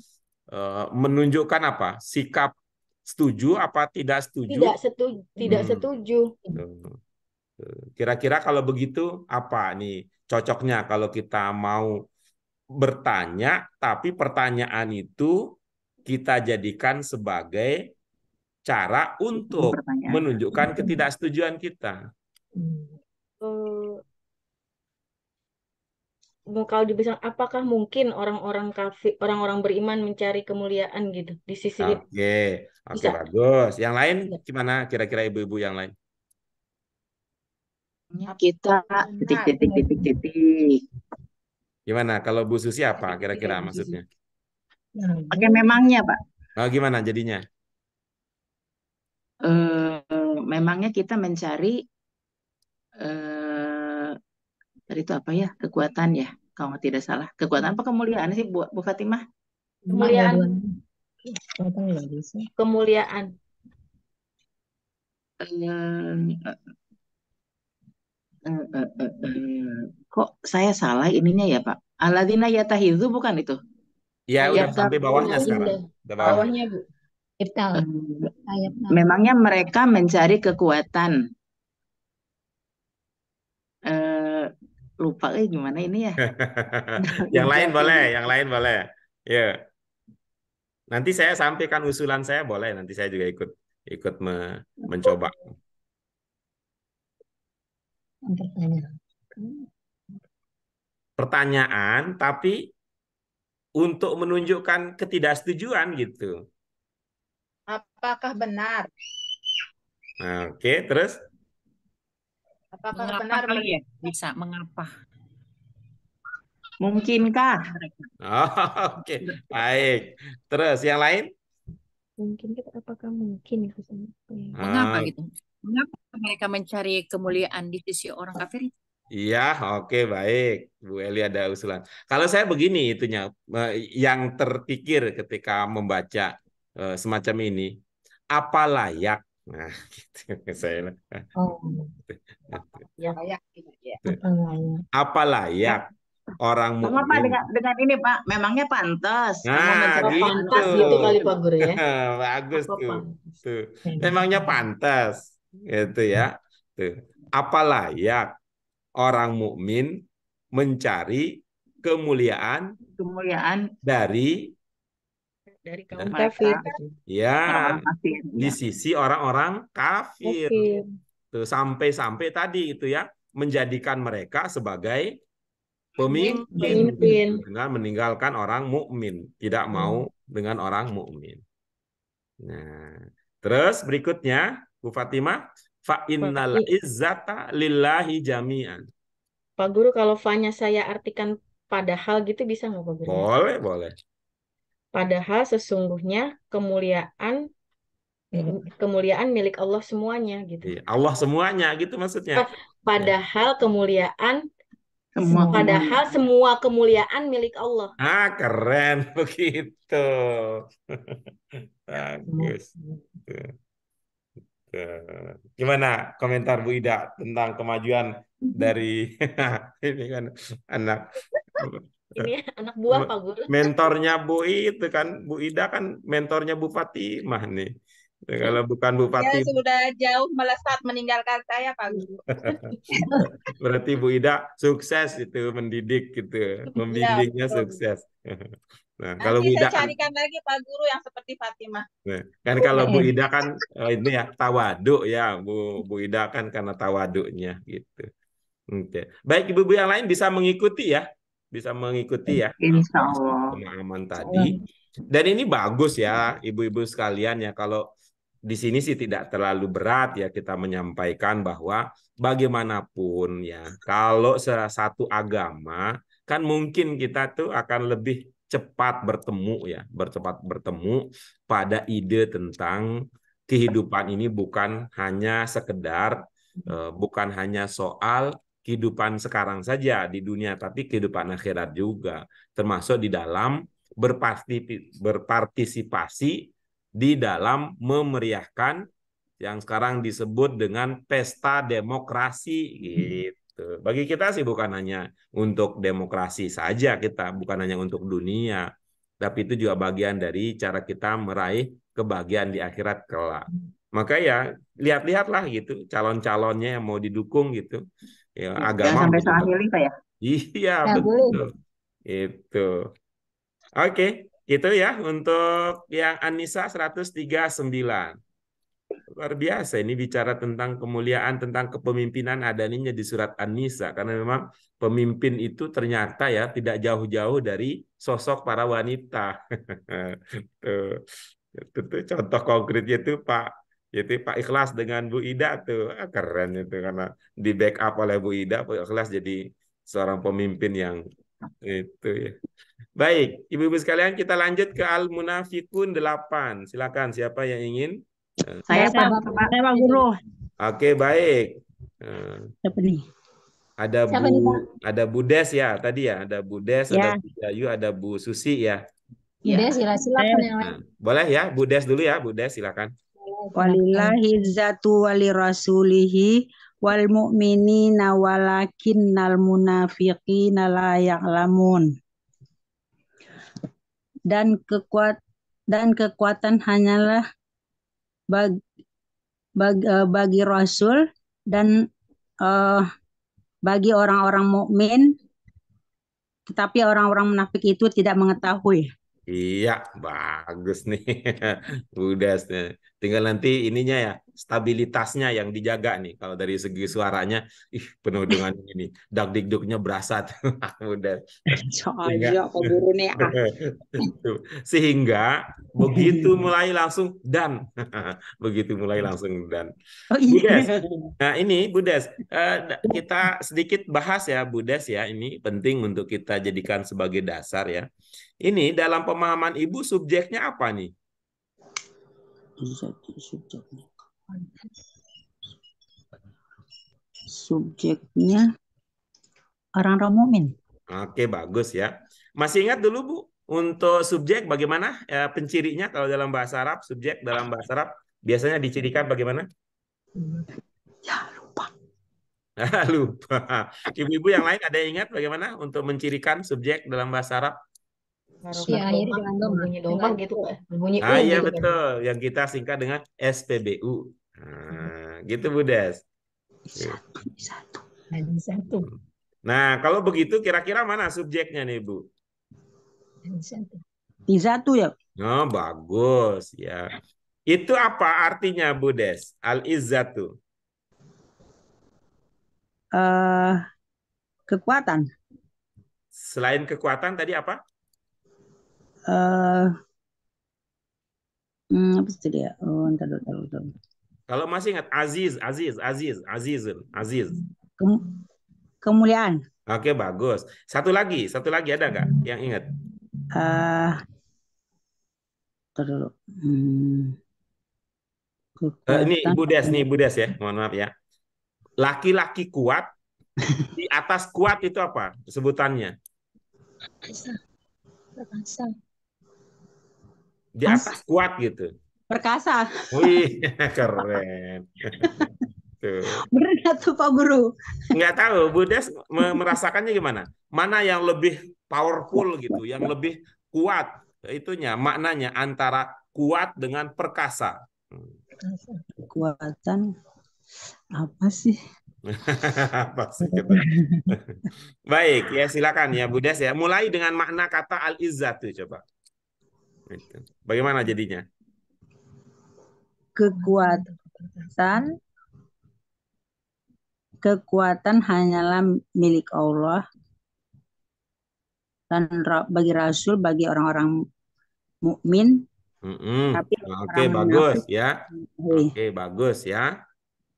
Menunjukkan apa? Sikap setuju apa tidak setuju? Tidak Hmm. setuju. Kira-kira kalau begitu apa nih cocoknya kalau kita mau bertanya, tapi pertanyaan itu kita jadikan sebagai cara untuk Pertanyaan. menunjukkan ketidaksetujuan kita. Eh, Kalau dibilang apakah mungkin orang-orang kafir, orang-orang beriman mencari kemuliaan gitu di sisi Oke, bisa? bagus. Yang lain Ya. gimana? Kira-kira ibu-ibu yang lain? Kita titik. Gimana? Kalau Bu Susi apa kira-kira maksudnya? Pakai memangnya, Pak. Oh, gimana jadinya? Memangnya kita mencari tadi itu apa ya? Kekuatan ya, kalau tidak salah. Kekuatan apa kemuliaan sih Bu Fatimah? Kemuliaan, kemuliaan. Kok saya salah ininya ya Pak? Alladzina yatahizu bukan itu? Ya, udah Ayat sampai bawahnya yang sekarang. indah. Udah bawah. Bawahnya Bu. Memangnya mereka mencari kekuatan. Lupa gimana ini ya? Yang lain boleh, yang lain boleh. Ya. Nanti saya sampaikan usulan saya boleh, nanti saya juga ikut mencoba. Pertanyaan tapi untuk menunjukkan ketidaksetujuan gitu. Apakah benar? Nah, oke, terus? Apakah Mengapa benar kali ya? Bisa mengapa? Mungkinkah? Oh, oke, baik. Terus yang lain? Mungkin apakah mungkin itu Mengapa Ah, gitu? Mengapa mereka mencari kemuliaan di sisi orang kafir? iya, oke, baik. Bu Eli ada usulan. Kalau saya begini itunya, yang terpikir ketika membaca semacam ini, apa layak? Nah, gitu saya. Ya. Apa layak orang Sama Pak mukmin? dengan ini Pak, memangnya pantas kamu Nah, mencari gitu. Pantas gitu kali Pak Guru ya. Bagus Apa tuh. pantas? Tuh. Memangnya pantas, gitu ya. Tuh. Apa layak orang mukmin mencari kemuliaan dari kaum mereka, kafir. ya orang-orang kafir. di Ya. sisi orang-orang kafir. Kafir. Tuh sampai-sampai tadi itu ya menjadikan mereka sebagai Pemimpin Pemimpin. dengan meninggalkan orang mukmin, tidak mau dengan orang mukmin. Nah, terus berikutnya Bu Fatimah, fa innal izzata lillahi jami'an. Pak Guru, kalau fa-nya saya artikan padahal gitu bisa nggak Pak Guru? Boleh, boleh. Padahal sesungguhnya kemuliaan milik Allah semuanya gitu. Iya, Allah semuanya gitu maksudnya. Padahal kemuliaan, Semua padahal semua kemuliaan milik Allah. Ah, keren begitu. Bagus. Tuh. Gimana komentar Bu Ida tentang kemajuan dari ini kan anak Ini anak buah Pak Guru. mentornya Bu itu kan Bu Ida kan mentornya Bu Fatimah nih. Kalau bukan Bu Dia Fatimah sudah jauh melesat meninggalkan saya, Pak Guru. berarti Bu Ida sukses itu mendidik gitu, Ya, membimbingnya betul. sukses. Nah, kalau Nanti Bu Ida saya kan carikan lagi Pak Guru yang seperti Fatimah. nah, kan kalau Bu Ida kan ini ya tawadu ya Bu Ida kan karena tawaduknya gitu. Oke. Baik ibu-ibu yang lain bisa mengikuti ya. Bisa mengikuti ya Insya Allah. pemahaman tadi. Dan ini bagus ya ibu-ibu sekalian ya kalau di sini sih tidak terlalu berat ya kita menyampaikan bahwa bagaimanapun ya kalau satu agama kan mungkin kita tuh akan lebih cepat bertemu ya, bercepat bertemu pada ide tentang kehidupan ini bukan hanya sekedar bukan hanya soal kehidupan sekarang saja di dunia, tapi kehidupan akhirat juga, termasuk di dalam berpartisipasi di dalam memeriahkan yang sekarang disebut dengan pesta demokrasi gitu. Bagi kita sih bukan hanya untuk demokrasi saja kita, bukan hanya untuk dunia, tapi itu juga bagian dari cara kita meraih kebahagiaan di akhirat kelak. Maka ya lihat-lihatlah gitu calon-calonnya yang mau didukung gitu. Ya, agama Jangan sampai menjadi salah milih Pak ya. iya Nggak boleh. betul. Itu. Oke, itu ya untuk yang Anissa 139. Luar biasa ini bicara tentang kemuliaan, tentang kepemimpinan adanya di surat An-Nisa. Karena memang pemimpin itu ternyata ya tidak jauh-jauh dari sosok para wanita. Tuh. Itu contoh konkretnya itu Pak. Yaitu Pak Ikhlas dengan Bu Ida tuh. Ah, keren itu karena di backup oleh Bu Ida, Pak Ikhlas jadi seorang pemimpin yang itu ya. Baik, Ibu-ibu sekalian kita lanjut ke Al-Munafikun 8. Silakan siapa yang ingin? Saya Saya Pak. Pak Guru. Oke, baik. Eh, Siapa nih? Ada Siapa nih, Pak? ada Bu Des ya tadi ya, ada Bu Des, ada Ya, Bu Jayu, ada Bu Susi ya. Ya. silakan yang Nah, boleh ya, Bu Des dulu ya, Bu Des silakan. Walillahi izzatu walirasulihi wal mu'minina walakinnal munafiqina la ya'lamun. Dan kekuatan hanyalah bagi Rasul dan bagi orang-orang mukmin, tetapi orang-orang munafik itu tidak mengetahui. Iya, bagus nih. Budas nih. Tinggal nanti ininya ya, stabilitasnya yang dijaga nih. Kalau dari segi suaranya, penuh dengan ini. Dak-dikduknya berasa tuh. Budas. Sehingga, Soalnya Pak Guru nih sehingga begitu mulai langsung dan. Begitu mulai langsung dan. Oh iya. Budes. Nah ini Budes, kita sedikit bahas ya Budes ya. Ini penting untuk kita jadikan sebagai dasar ya. Ini dalam pemahaman Ibu subjeknya apa nih? Subjeknya orang-orang mukmin. Oke, bagus ya. Masih ingat dulu Bu, untuk subjek bagaimana pencirinya kalau dalam bahasa Arab, subjek dalam bahasa Arab biasanya dicirikan bagaimana? Ya, lupa. Lupa. Ibu-ibu yang lain ada yang ingat bagaimana untuk mencirikan subjek dalam bahasa Arab? Akhiri dengan bunyi domah gitu Pak. Bunyi Ah iya gitu. betul, yang kita singkat dengan SPBU. Nah, gitu Bu Des. Satu. Nah, kalau begitu kira-kira mana subjeknya nih Bu? Satu ya. Oh, bagus ya. Itu apa artinya Bu Des? Al-Izzatu. Kekuatan. Selain kekuatan tadi apa? Eh, apa sih dia? Oh, ntar dulu, ntar dulu, ntar dulu. Kalau masih ingat Azizun. Kemuliaan. Oke, bagus. Satu lagi ada nggak yang ingat? Ntar dulu. Ini Kekuatan. Ibu Des ya, mohon maaf ya. Laki-laki kuat di atas kuat itu apa sebutannya? Di atas kuat gitu. Perkasa. Wih, keren. Tuh. Bener nggak tuh Pak Guru? Nggak tahu, Bu Des merasakannya gimana? Mana yang lebih powerful gitu, yang lebih kuat itunya, maknanya antara kuat dengan perkasa. Kekuatan apa sih? Apa sih gitu. Baik, ya silakan ya Bu Des ya. Mulai dengan makna kata al-izzat tuh coba. Gitu. Bagaimana jadinya? Kekuatan hanyalah milik Allah dan bagi Rasul, bagi orang-orang mukmin. Tapi Oke, orang bagus munafik, ya. Oke, bagus ya.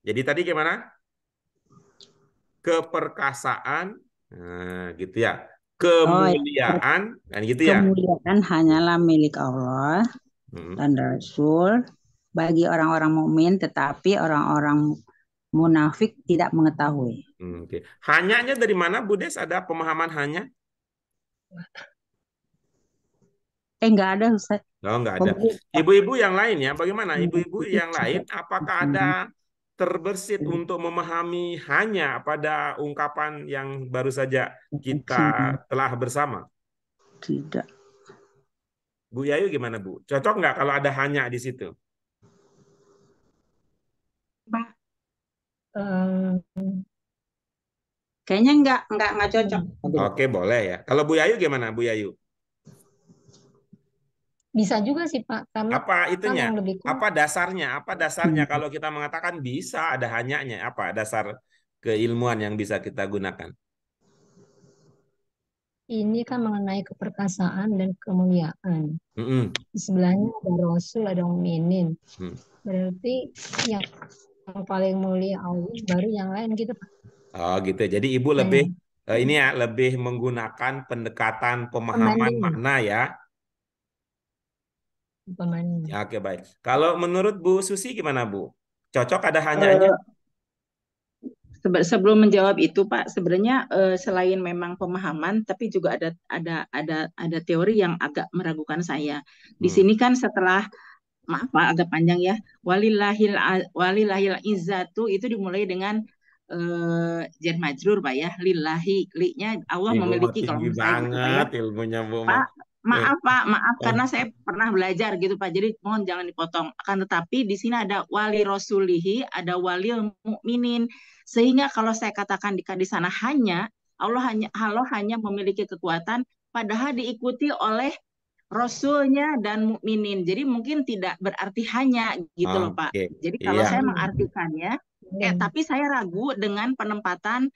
Jadi tadi gimana? Keperkasaan, nah, gitu ya. Kemuliaan, kan gitu ya. Kemuliaan hanyalah milik Allah dan Rasul bagi orang-orang mukmin, tetapi orang-orang munafik tidak mengetahui. Oke. Hanyanya dari mana, Bu Des? Ada pemahaman hanya? Nggak ada, Ustaz. Oh, nggak ada. Ibu-ibu yang lain ya, bagaimana? Ibu-ibu yang lain, apakah ada terbersit untuk memahami hanya pada ungkapan yang baru saja kita telah bersama? Tidak. Bu Yayu gimana, Bu? Cocok nggak kalau ada hanya di situ? Kayaknya nggak cocok. Oke, boleh ya. Kalau Bu Yayu gimana, Bu Yayu? Bisa juga sih Pak, karena Apa itunya? yang lebih kuat. Apa dasarnya kalau kita mengatakan bisa ada hanyanya? Apa dasar keilmuan yang bisa kita gunakan? Ini kan mengenai keperkasaan dan kemuliaan. Di sebelahnya ada Rasul, ada mukminin. Berarti yang paling mulia Allah, baru yang lain gitu Pak. Oh gitu. Jadi Ibu lebih ini ya, lebih menggunakan pendekatan pemahaman makna ya. Ya, oke, baik. Kalau menurut Bu Susi gimana, Bu? Cocok ada hanyanya? Sebelum menjawab itu, Pak, sebenarnya selain memang pemahaman, tapi juga ada teori yang agak meragukan saya. Di sini kan setelah, maaf Pak, agak panjang ya, walillahil izzatu itu dimulai dengan jar majrur, Pak ya, lillahi, li-nya Allah Ibu memiliki, kalau tinggi menurut saya gitu, Pak ya. banget ilmunya, Bu. Pak, maaf karena saya pernah belajar gitu Pak. Jadi mohon jangan dipotong. Akan tetapi di sini ada wali rasulihi, ada wali mukminin. Sehingga kalau saya katakan di sana Allah hanya memiliki kekuatan, padahal diikuti oleh rasulnya dan mukminin. Jadi mungkin tidak berarti hanya gitu loh Pak. Jadi kalau saya mengartikannya, tapi saya ragu dengan penempatan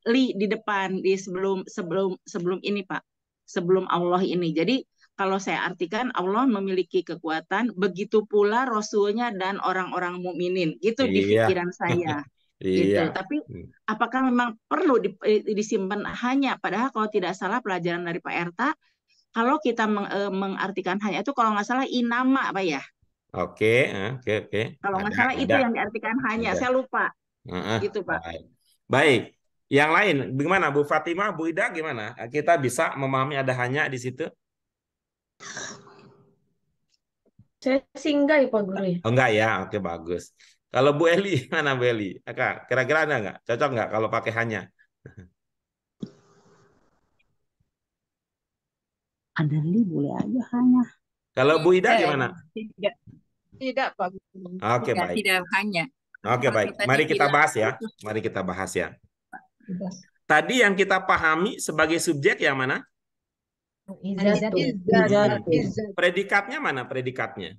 li di depan di sebelum ini Pak. Sebelum Allah ini. Jadi kalau saya artikan Allah memiliki kekuatan, begitu pula Rasulnya dan orang-orang mukminin. Gitu di pikiran saya. Gitu. Tapi apakah memang perlu disimpan hanya? Padahal kalau tidak salah pelajaran dari Pak Erta, kalau kita mengartikan hanya itu kalau nggak salah inama Pak ya. Oke. Kalau nggak salah itu yang diartikan hanya. Saya lupa. Gitu Pak. Baik. Yang lain, bagaimana Bu Fatimah, Bu Ida, gimana? Kita bisa memahami ada hanya di situ? Saya sih enggak ya Pak Guru ya. Oh, enggak ya, oke bagus. Kalau Bu Eli, mana Bu Eli? Kira-kira ada nggak? Cocok nggak kalau pakai hanya? Ada boleh aja hanya. Kalau Bu Ida gimana? Tidak Pak Guru. Oke, baik. Tidak hanya. Oke, baik. Mari kita bahas ya. Mari kita bahas ya. Tadi yang kita pahami sebagai subjek yang mana? Predikatnya mana predikatnya?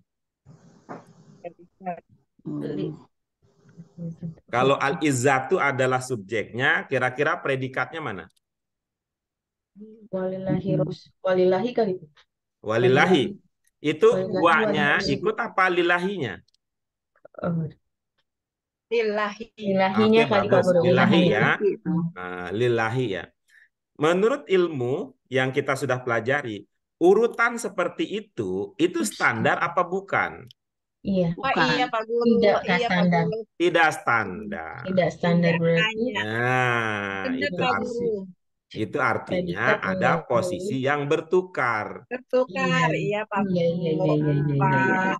Kalau al-izzatu adalah subjeknya, kira-kira predikatnya mana? Walillahi Mm-mm. walillahi kali. Walillahi. Itu Walillahi wa-nya walillahi. ikut apa lillahinya? Oh, Lillahi. lillahinya Oke, kali Pak bagus. Guru. Lillahi Lillahinya. ya. Gitu. Lillahi ya. Menurut ilmu yang kita sudah pelajari, urutan seperti itu standar apa bukan? Iya. Wah, Bukan. iya Pak Guru. Tidak Iya Pak standar. Guru. Tidak standar. Tidak standar Tidak berarti hanya. Nah, Benar itu Pak arti. Guru. Itu artinya predikat ada mendahului. posisi yang bertukar. Tertukar. Iya. Iya Pak Iya, iya, Guru. iya, iya, iya, iya, iya. Pak.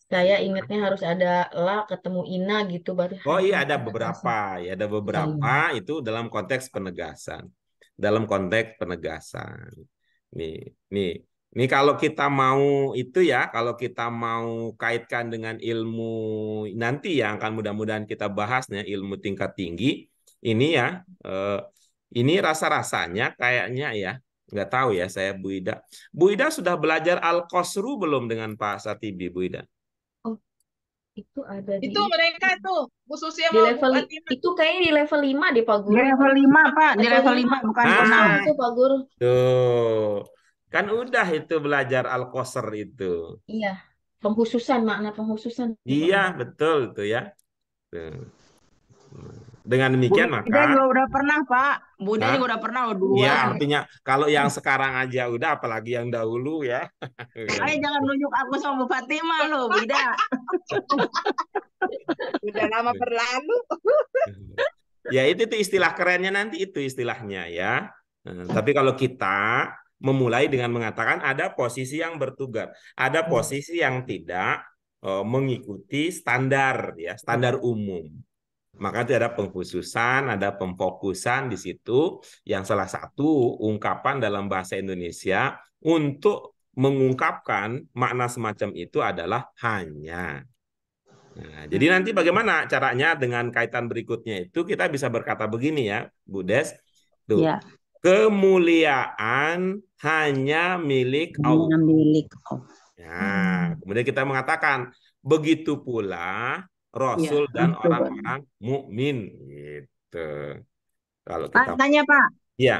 Saya ingatnya harus ada la ketemu ina gitu baru Oh iya, ada penegasan. beberapa. Ya, ada Iya, beberapa iya. itu dalam konteks penegasan. Dalam konteks penegasan. Nih kalau kita mau itu ya, kalau kita mau kaitkan dengan ilmu nanti yang akan mudah-mudahan kita bahasnya, ilmu tingkat tinggi, ini ya, ini rasa-rasanya kayaknya ya, nggak tahu ya saya Bu Ida. Bu Ida sudah belajar Al-Qasru belum dengan Pak Satibi, Bu Ida? Oh, itu ada Itu di mereka tuh. Bu Susi di sama Bu level Fatimah. itu kayaknya di level 5 deh Pak Di Guru. level 5, Pak. Di level 5, bukan Level 5 Ah, 6. itu Pak Guru. tuh. Kan udah itu belajar Al-Qasr itu. Iya, penghususan, makna penghususan tuh, Pak Iya, Guru. betul tuh ya. Tuh. Dengan Bu demikian Ida maka, juga udah pernah, Pak. Bu Ida Hah? juga udah pernah loh Ya duluan. artinya kalau yang sekarang aja udah, apalagi yang dahulu ya. Ayo jangan nunjuk aku sama Bu Fatimah loh, Bu Ida. Udah lama berlalu. Ya itu istilah kerennya nanti itu istilahnya ya. Tapi kalau kita memulai dengan mengatakan ada posisi yang bertugas, ada posisi yang tidak mengikuti standar ya, standar umum. Maka itu ada pengkhususan, ada pemfokusan di situ yang salah satu ungkapan dalam bahasa Indonesia untuk mengungkapkan makna semacam itu adalah hanya. Nah, jadi nanti bagaimana caranya dengan kaitan berikutnya itu kita bisa berkata begini ya, Bu Des. Tuh. Ya, Kemuliaan hanya milik Allah. hanya milik Allah. Nah, kemudian kita mengatakan begitu pula Rasul Iya, dan betul. orang-orang mukmin gitu. Kalau kita Pak, tanya Pak. ya,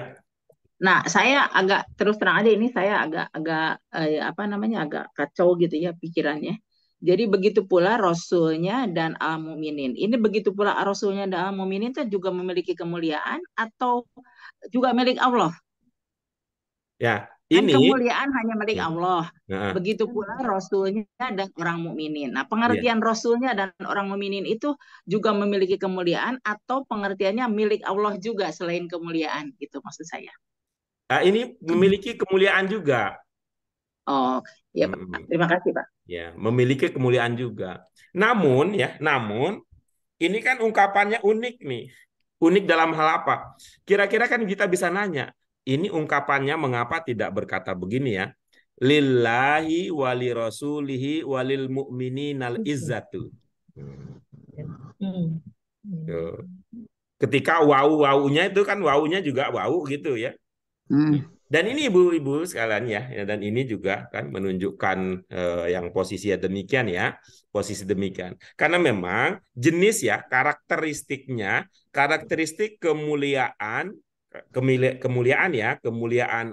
Nah, saya agak terus terang aja ini saya agak apa namanya agak kacau gitu ya pikirannya. Jadi begitu pula Rasulnya dan al-muminin. Ini begitu pula Rasulnya dan al-muminin itu juga memiliki kemuliaan atau juga milik Allah. ya Kan ini kemuliaan hanya milik Allah. nah, Begitu pula Rasulnya dan orang mukminin. Nah, ya. pengertian Rasulnya dan orang mukminin itu juga memiliki kemuliaan atau pengertiannya milik Allah juga selain kemuliaan gitu maksud saya. Nah, ini memiliki kemuliaan juga. Oh, ya Pak. Terima kasih Pak. Ya, memiliki kemuliaan juga. Namun ini kan ungkapannya unik nih. Unik dalam hal apa? Kira-kira kan kita bisa nanya, ini ungkapannya mengapa tidak berkata begini ya? Lillahi wali rasulihi walil mu'mininal izzatu. Tuh. Ketika wau-waunya itu kan waunya juga wau gitu ya. Dan ini ibu-ibu sekalian ya, dan ini juga kan menunjukkan yang posisinya demikian ya, posisi demikian. Karena memang jenis ya, karakteristik kemuliaan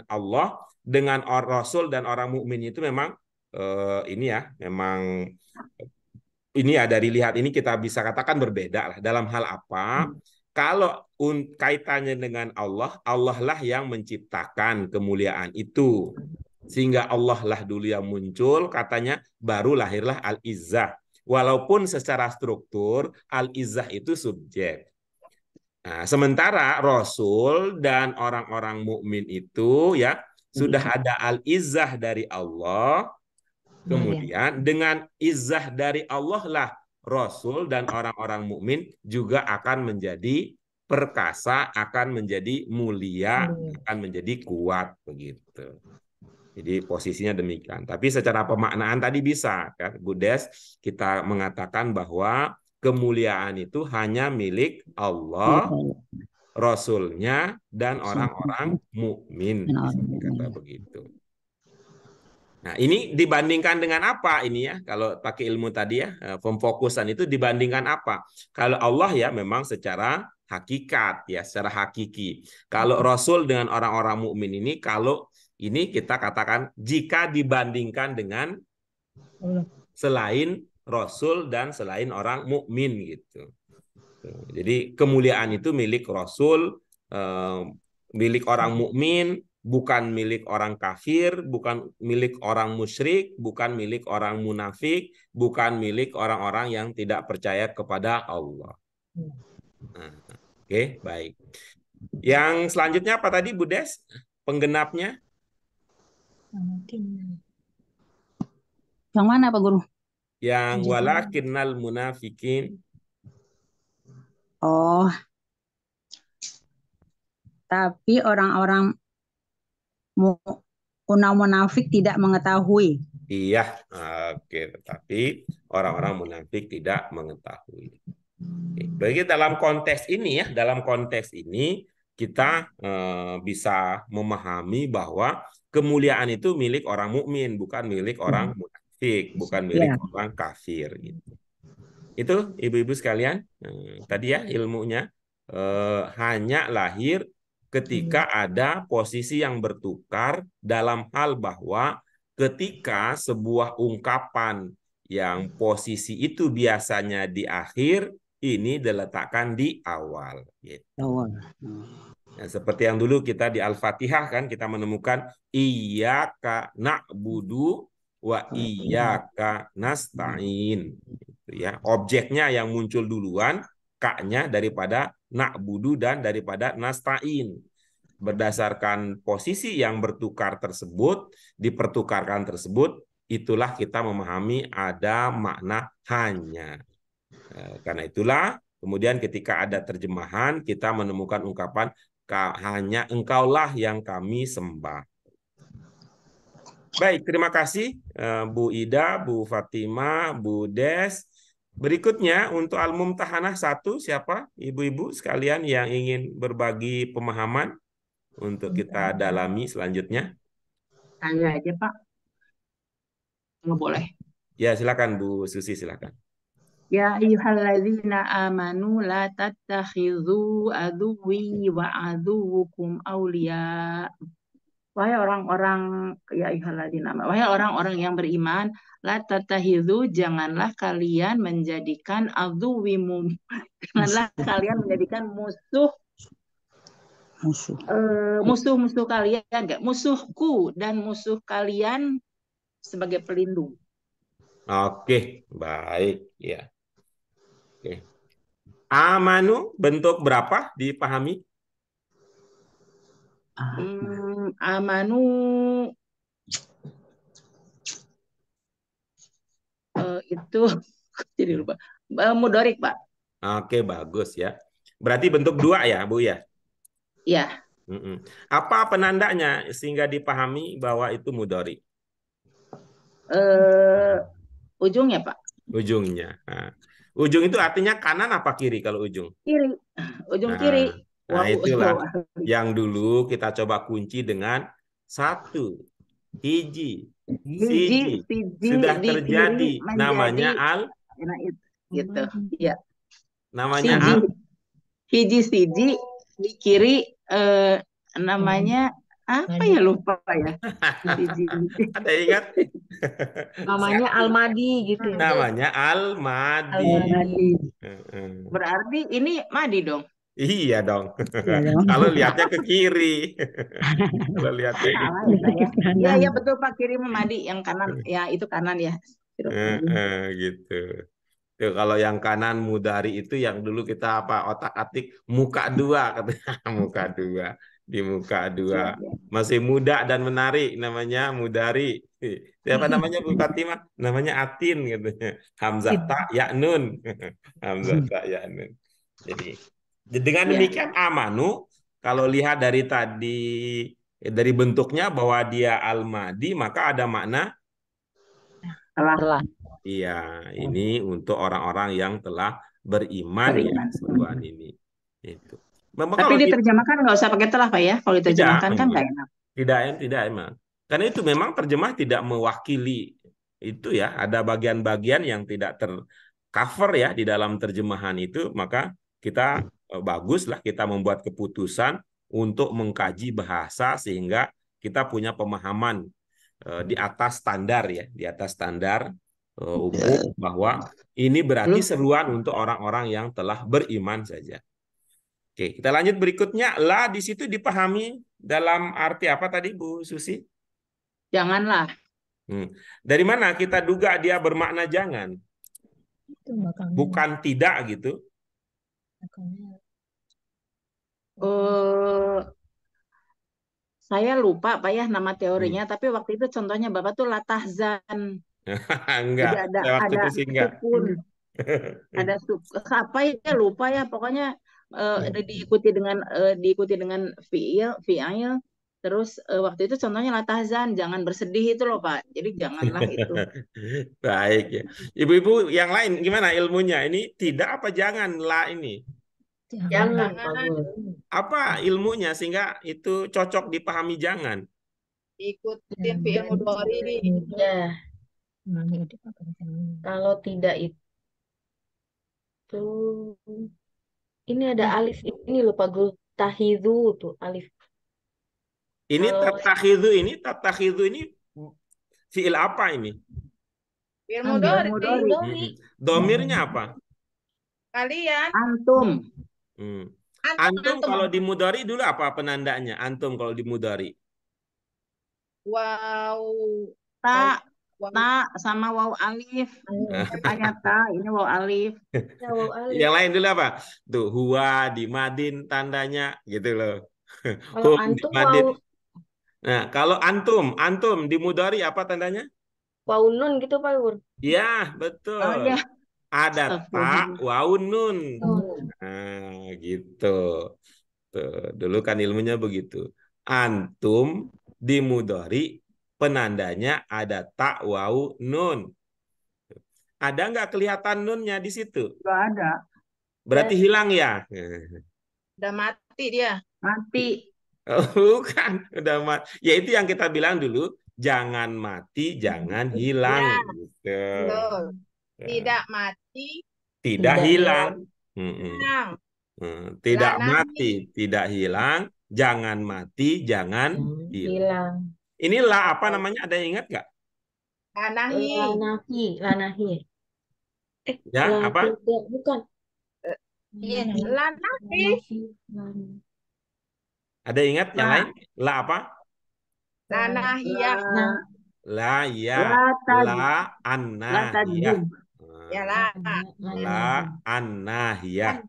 Allah dengan Rasul dan orang mukmin itu memang ini ya, memang ini ya dari lihat ini kita bisa katakan berbeda lah. Dalam hal apa? Kalau kaitannya dengan Allah, Allah lah yang menciptakan kemuliaan itu. Sehingga Allah lah dulu yang muncul, katanya baru lahirlah Al-Izzah. Walaupun secara struktur, Al-Izzah itu subjek. Nah, sementara Rasul dan orang-orang mukmin itu ya sudah ada Al-Izzah dari Allah. Kemudian dengan izzah dari Allah lah Rasul dan orang-orang mukmin juga akan menjadi perkasa, akan menjadi mulia, akan menjadi kuat begitu. Jadi posisinya demikian. Tapi secara pemaknaan tadi bisa kan, Bu Des, kita mengatakan bahwa kemuliaan itu hanya milik Allah, Rasulnya dan orang-orang mukmin. Kata begitu. Nah, ini dibandingkan dengan apa ini ya? Kalau pakai ilmu tadi ya, pemfokusan itu dibandingkan apa? Kalau Allah ya memang secara hakikat ya, secara hakiki. Kalau Rasul dengan orang-orang mukmin ini, kalau ini kita katakan jika dibandingkan dengan selain Rasul dan selain orang mukmin gitu. Jadi kemuliaan itu milik Rasul, milik orang mukmin, bukan milik orang kafir, bukan milik orang musyrik, bukan milik orang munafik, bukan milik orang-orang yang tidak percaya kepada Allah. Nah, oke, baik. Yang selanjutnya apa tadi, Bu Des? Penggenapnya? Yang mana Pak Guru? Yang walakinnal munafikin. Oh, tapi orang-orang munafik tidak mengetahui. Iya, oke. Tetapi orang-orang munafik tidak mengetahui. Bagi dalam konteks ini ya, dalam konteks ini kita bisa memahami bahwa kemuliaan itu milik orang mukmin, bukan milik orang munafik, bukan milik orang kafir gitu. Itu ibu-ibu sekalian, tadi ya ilmunya hanya lahir ketika ada posisi yang bertukar dalam hal bahwa ketika sebuah ungkapan yang posisi itu biasanya di akhir, ini diletakkan di awal. Gitu. Nah, seperti yang dulu kita di Al-Fatihah kan kita menemukan iyyaka na'budu wa iyyaka nasta'in. Gitu ya. Objeknya yang muncul duluan, kaknya daripada na'budu dan daripada nasta'in. Berdasarkan posisi yang bertukar tersebut, dipertukarkan tersebut, itulah kita memahami ada makna hanya. Karena itulah, kemudian ketika ada terjemahan, kita menemukan ungkapan hanya engkaulah yang kami sembah. Baik, terima kasih Bu Ida, Bu Fatima, Bu Des. Berikutnya untuk Al-Mumtahanah 1, siapa ibu-ibu sekalian yang ingin berbagi pemahaman untuk kita dalami selanjutnya? Saya aja Pak, kalau boleh. Ya, silakan Bu Susi, silakan. Ya ayyuhalladzina amanu la tattakhidhu aduwwi wa aduwwukum awliya. Wahai orang-orang wahai orang-orang yang beriman, la tattakhidhu, janganlah kalian menjadikan aduwwimu, janganlah kalian menjadikan musuh-musuh kalian, enggak, musuhku dan musuh kalian sebagai pelindung. Oke, baik ya. Oke. Amanu bentuk berapa dipahami? Amanu itu jadi lupa. Mudhorik, Pak. Oke, bagus ya. Berarti bentuk 2 ya, Bu ya? Iya. Apa penandanya sehingga dipahami bahwa itu mudhorik? Ujungnya, Pak. Ujungnya. Nah, ujung itu artinya kanan apa kiri kalau ujung? Kiri. Ujung kiri. Nah, itulah yang dulu kita coba kunci dengan 1, hiji, siji. Sudah terjadi. Namanya al. Gitu. Ya. Namanya al. Hiji, siji. Di kiri namanya apa ya, lupa ya. Ada ingat? Namanya Al-Madi gitu. Namanya Al-Madi. Berarti ini Madi dong. Iya dong. Kalau lihatnya ke kiri. Kalau lihatnya ke kiri. Iya betul Pak, kiri Madi, yang kanan ya itu kanan ya. Gitu. Tuh, kalau yang kanan mudari itu yang dulu kita otak-atik muka 2 katanya. Muka 2. Di muka 2 masih muda dan menarik, namanya mudari. Siapa namanya Bu Fatimah? Namanya Atin katanya. Hamzah ta ya nun. Hamzah ta ya nun. Jadi dengan demikian amanu, kalau lihat dari tadi dari bentuknya bahwa dia al-madi, maka ada makna telah. Iya, ini untuk orang-orang yang telah beriman ya seruan ini. Itu. Tapi diterjemahkan nggak usah pakai telah Pak ya. Kalau diterjemahkan kan nggak enak. Tidak emang. Karena itu memang terjemah tidak mewakili itu ya, ada bagian-bagian yang tidak tercover ya di dalam terjemahan itu, maka kita baguslah kita membuat keputusan untuk mengkaji bahasa sehingga kita punya pemahaman di atas standar ya, di atas standar umum bahwa ini berarti seruan untuk orang-orang yang telah beriman saja. Oke, kita lanjut berikutnya. La di situ dipahami dalam arti apa tadi Bu Susi? Janganlah. Dari mana kita duga dia bermakna jangan? Bukan tidak gitu. Saya lupa Pak ya nama teorinya, tapi waktu itu contohnya Bapak tuh latahzan. Enggak, Jadi waktu itu sih enggak. sukun. Ada apa ya lupa ya, pokoknya diikuti dengan fi'il. Terus waktu itu contohnya latahzan, jangan bersedih itu loh Pak. Jadi janganlah itu. Baik ya. Ibu-ibu yang lain gimana ilmunya? Ini tidak apa jangan lah ini? Jangan. Apa ilmunya sehingga itu cocok dipahami jangan? Ikutin fi'il mudhari. Ya. Kalau tidak itu ini ada alif ini loh Pak Guru, tahidu tuh alif. Ini tatakhidu ini fi'il apa ini? Fi'il mudhari. Domirnya apa? Kalian. Antum. Antum kalau di mudhari dulu apa penandanya? Antum kalau di mudhari. Wow. Ta sama waw alif. Ayat ta ini waw alif. Yang lain dulu apa? Tuh huwa di madin tandanya gitu loh. Kalau antum wow. Nah, kalau antum di mudhari apa tandanya? Waw nun gitu Pak Gur. Iya, betul. Oh, ya. Ada ta waw nun. Nah, gitu. Tuh, dulu kan ilmunya begitu. Antum di mudhari penandanya ada ta waw nun. Ada nggak kelihatan nunnya di situ? Nggak ada. Berarti hilang ya? Udah mati dia. Mati. Bukan, udah mati. Ya itu yang kita bilang dulu, jangan mati, jangan hilang. Ya. Gitu. Tidak mati, tidak hilang. Tidak mati, tidak hilang. Jangan mati, jangan hilang. Ini la apa namanya? Ada yang ingat nggak? Lanahi. Ya, apa? Bukan. Lanahi. Ada ingat yang lain? La apa? Lanahiyah. La ya. La annahiyah. Ya la. La annahiyah.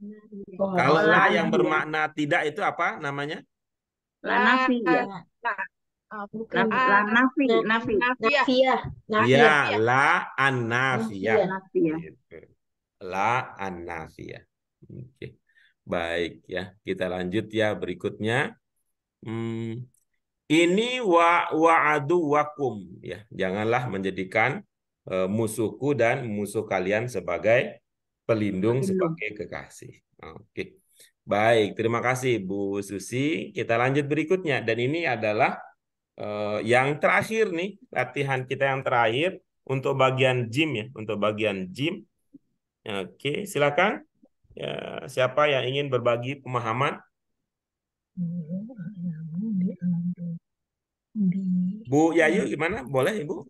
Kalau la yang bermakna tidak itu apa namanya? Lanafi ya. Bukan. Nafiyah. Ya, la annafiyah. La annafiyah. Oke. Baik ya, kita lanjut ya berikutnya. Ini wa'adu wakum ya. Janganlah menjadikan musuhku dan musuh kalian sebagai pelindung, sebagai kekasih. Oke. Baik, terima kasih Bu Susi. Kita lanjut berikutnya dan ini adalah yang terakhir nih, latihan kita yang terakhir untuk bagian jim ya, untuk bagian jim. Oke, silakan. Ya, siapa yang ingin berbagi pemahaman? Bu Yayu gimana? Boleh Ibu?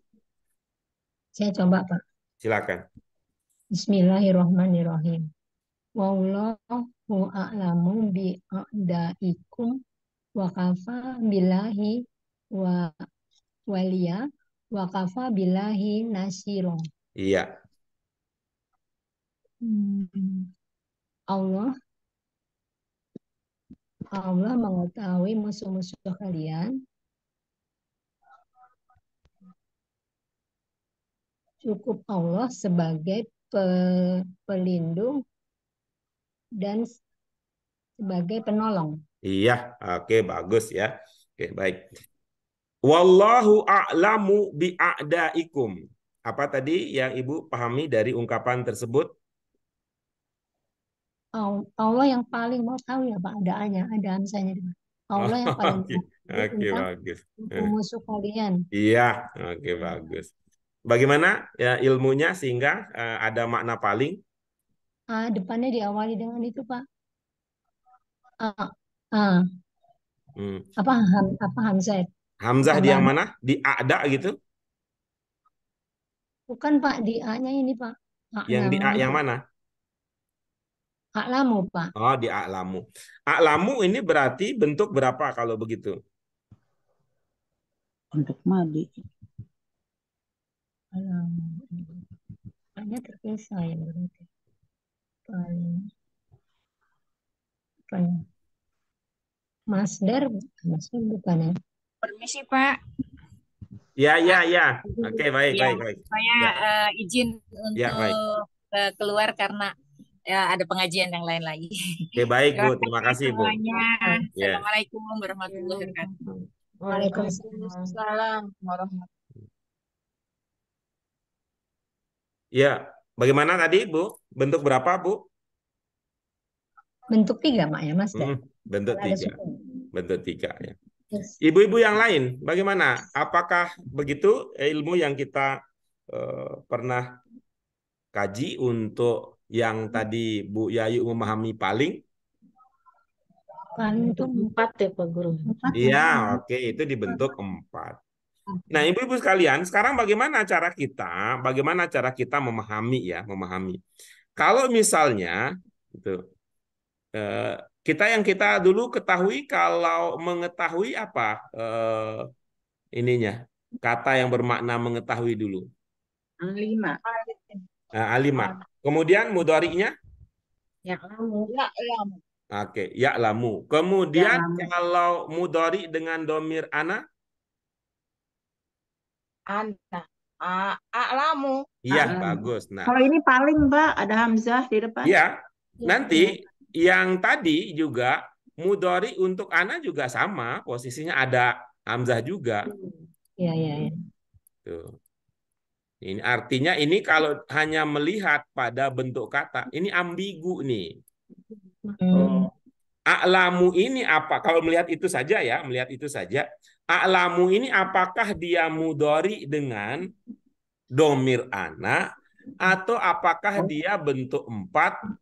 Saya coba Pak. Silakan. Bismillahirrahmanirrahim. Wallahu a'lamu bi'a'daikum wa kafa billahi wa waliya wa kafa billahi nasiro. Iya. Allah mengetahui musuh-musuh kalian. Cukup Allah sebagai pelindung dan sebagai penolong. Iya, oke, bagus ya. Oke, baik. Wallahu a'lamu bi'a'daikum. Apa tadi yang Ibu pahami dari ungkapan tersebut? Allah yang paling mau tahu ya Pak, ada hamzanya. Allah yang paling Oke, mengetahui oke, tentang bagus. musuh kalian. Iya, oke, bagus. Bagaimana ya ilmunya sehingga ada makna paling? Depannya diawali dengan itu, Pak. Ah, ah, Hmm. apa Hamzah? Hamzah di yang Tambahan. mana? Di ada gitu? Bukan, Pak, di A-nya ini, Pak. Yang di A'lamu A yang itu. mana? A'lamu, Pak. Oh, di a'lamu. A'lamu ini berarti bentuk berapa kalau begitu? Untuk madi. A'lamu. A-nya terpisah ya berarti. Paling apa ya? Masdar bukan ya? Permisi, Pak. Ya, ya, ya. Oke, baik, Ya, baik, baik. saya Ya, izin ya, baik. untuk keluar karena ya, ada pengajian yang lain lagi. Oke, baik, Bu. Terima Terima kasih kasih, Bu. semuanya. Ya. Assalamualaikum warahmatullahi wabarakatuh. Waalaikumsalam. Waalaikumsalam warahmatullahi. Ya, bagaimana tadi, Bu? Bentuk berapa, Bu? Bentuk 3, Mak, ya, Masdar. Bentuk Ada 3. sukun. Bentuk 3, ya. Yes. Ibu-ibu yang lain, bagaimana? Apakah begitu ilmu yang kita pernah kaji untuk yang tadi Bu Yayu memahami paling? Paling itu 4 ya Pak Guru. 4. Iya, oke, itu dibentuk 4. Nah, ibu-ibu sekalian, sekarang bagaimana cara kita memahami? Kalau misalnya itu kita dulu ketahui kalau mengetahui apa ininya kata yang bermakna mengetahui dulu. Lima. Alimat. Kemudian mudhari'nya? Ya'lamu. Ya'lamu. Oke, ya'lamu. Kemudian Ya'lamu. kalau mudhari dengan domir ana? Ana. A'lamu. Iya, A'lamu. bagus. Nah, Kalau ini paling, Mbak, ada Hamzah di depan. iya. Nanti yang tadi juga mudhari untuk ana juga sama, posisinya ada hamzah juga. Iya, iya, iya. Tuh. Ini artinya ini kalau hanya melihat pada bentuk kata, ini ambigu nih. A'lamu ini apa? Kalau melihat itu saja ya, A'lamu ini apakah dia mudhari dengan domir ana atau apakah dia bentuk 4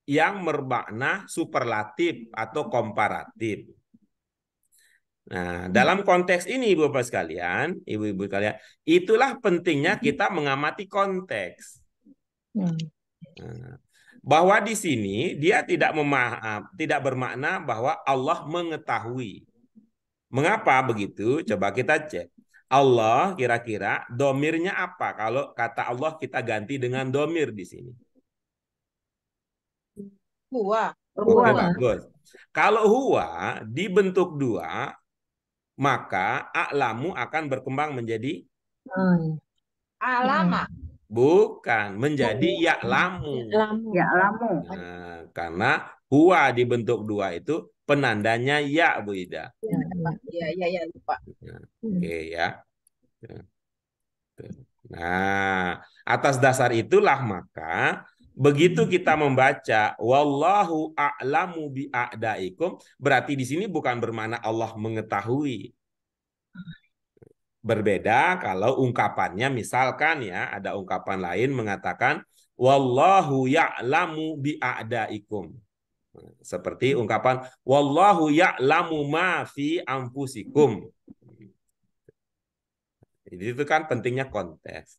yang bermakna superlatif atau komparatif? Nah, dalam konteks ini Bapak sekalian, ibu-ibu sekalian, itulah pentingnya kita mengamati konteks. Nah, bahwa di sini dia tidak bermakna bahwa Allah mengetahui. Mengapa begitu? Coba kita cek. Allah kira-kira domirnya apa? Kalau kata Allah kita ganti dengan domir di sini. Huwa. Oke, bagus. Kalau huwa dibentuk 2, maka a'lamu akan berkembang menjadi Alama. bukan, menjadi ya'lamu. Ya'lamu. Nah, karena huwa dibentuk 2 itu penandanya ya, Bu Ida. Iya, lupa. Oke ya. Nah, atas dasar itulah maka begitu kita membaca wallahu a'lamu bi a'daikum, berarti di sini bukan bermakna Allah mengetahui. Berbeda kalau ungkapannya misalkan ya, ada ungkapan lain mengatakan wallahu ya'lamu bi a'daikum. Seperti ungkapan wallahu ya'lamu ma fi anfusikum. Jadi itu kan pentingnya konteks.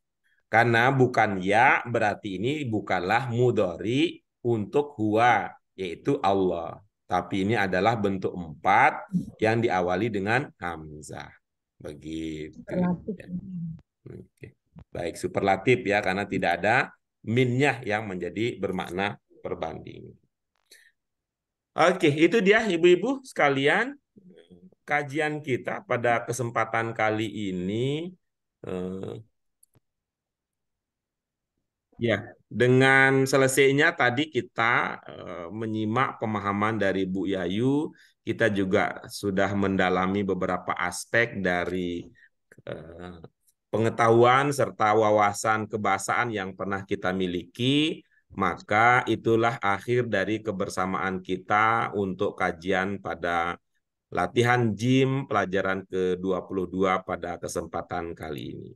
Karena bukan ya, berarti ini bukanlah mudhari untuk huwa, yaitu Allah. Tapi ini adalah bentuk 4 yang diawali dengan hamzah. Begitu. Ya. Oke. Baik, superlatif ya, karena tidak ada minnya yang menjadi bermakna perbanding. Oke, itu dia ibu-ibu sekalian kajian kita pada kesempatan kali ini. Ya, dengan selesainya tadi kita menyimak pemahaman dari Bu Yayu, kita juga sudah mendalami beberapa aspek dari pengetahuan serta wawasan kebahasaan yang pernah kita miliki, maka itulah akhir dari kebersamaan kita untuk kajian pada latihan gym pelajaran ke-22 pada kesempatan kali ini.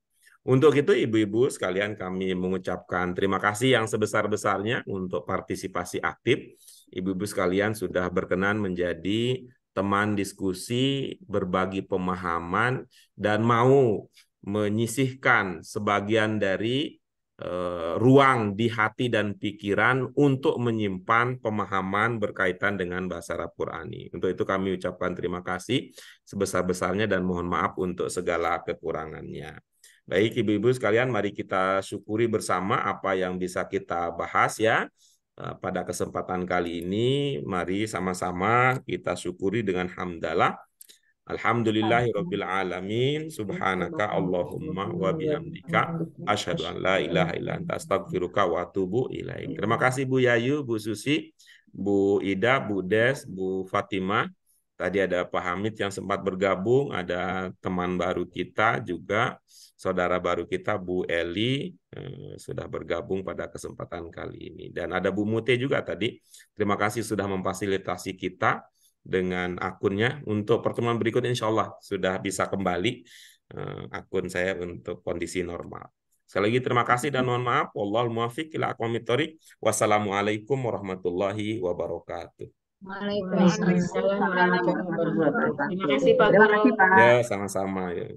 Untuk itu ibu-ibu sekalian kami mengucapkan terima kasih yang sebesar-besarnya untuk partisipasi aktif. Ibu-ibu sekalian sudah berkenan menjadi teman diskusi, berbagi pemahaman, dan mau menyisihkan sebagian dari ruang di hati dan pikiran untuk menyimpan pemahaman berkaitan dengan bahasa Arab Qurani. Untuk itu kami ucapkan terima kasih sebesar-besarnya dan mohon maaf untuk segala kekurangannya. Baik ibu-ibu sekalian, mari kita syukuri bersama apa yang bisa kita bahas ya. Pada kesempatan kali ini, mari sama-sama kita syukuri dengan hamdalah. Alhamdulillahirabbil alamin, subhanaka Allahumma wa bihamdika asyhadu an la ilaha illa anta astaghfiruka wa atubu ilaik. Terima kasih Bu Yayu, Bu Susi, Bu Ida, Bu Des, Bu Fatimah. Tadi ada Pak Hamid yang sempat bergabung, ada teman baru kita juga, saudara baru kita Bu Eli sudah bergabung pada kesempatan kali ini. Dan ada Bu Mute juga tadi. Terima kasih sudah memfasilitasi kita dengan akunnya. Untuk pertemuan berikutnya insya Allah sudah bisa kembali akun saya untuk kondisi normal. Sekali lagi terima kasih dan mohon maaf. Wallahul muwaffiq ila aqwamit thoriq. Wassalamualaikum warahmatullahi wabarakatuh. Waalaikumsalam warahmatullahi wabarakatuh. Terima kasih Pak Guru. Ya, sama-sama ya.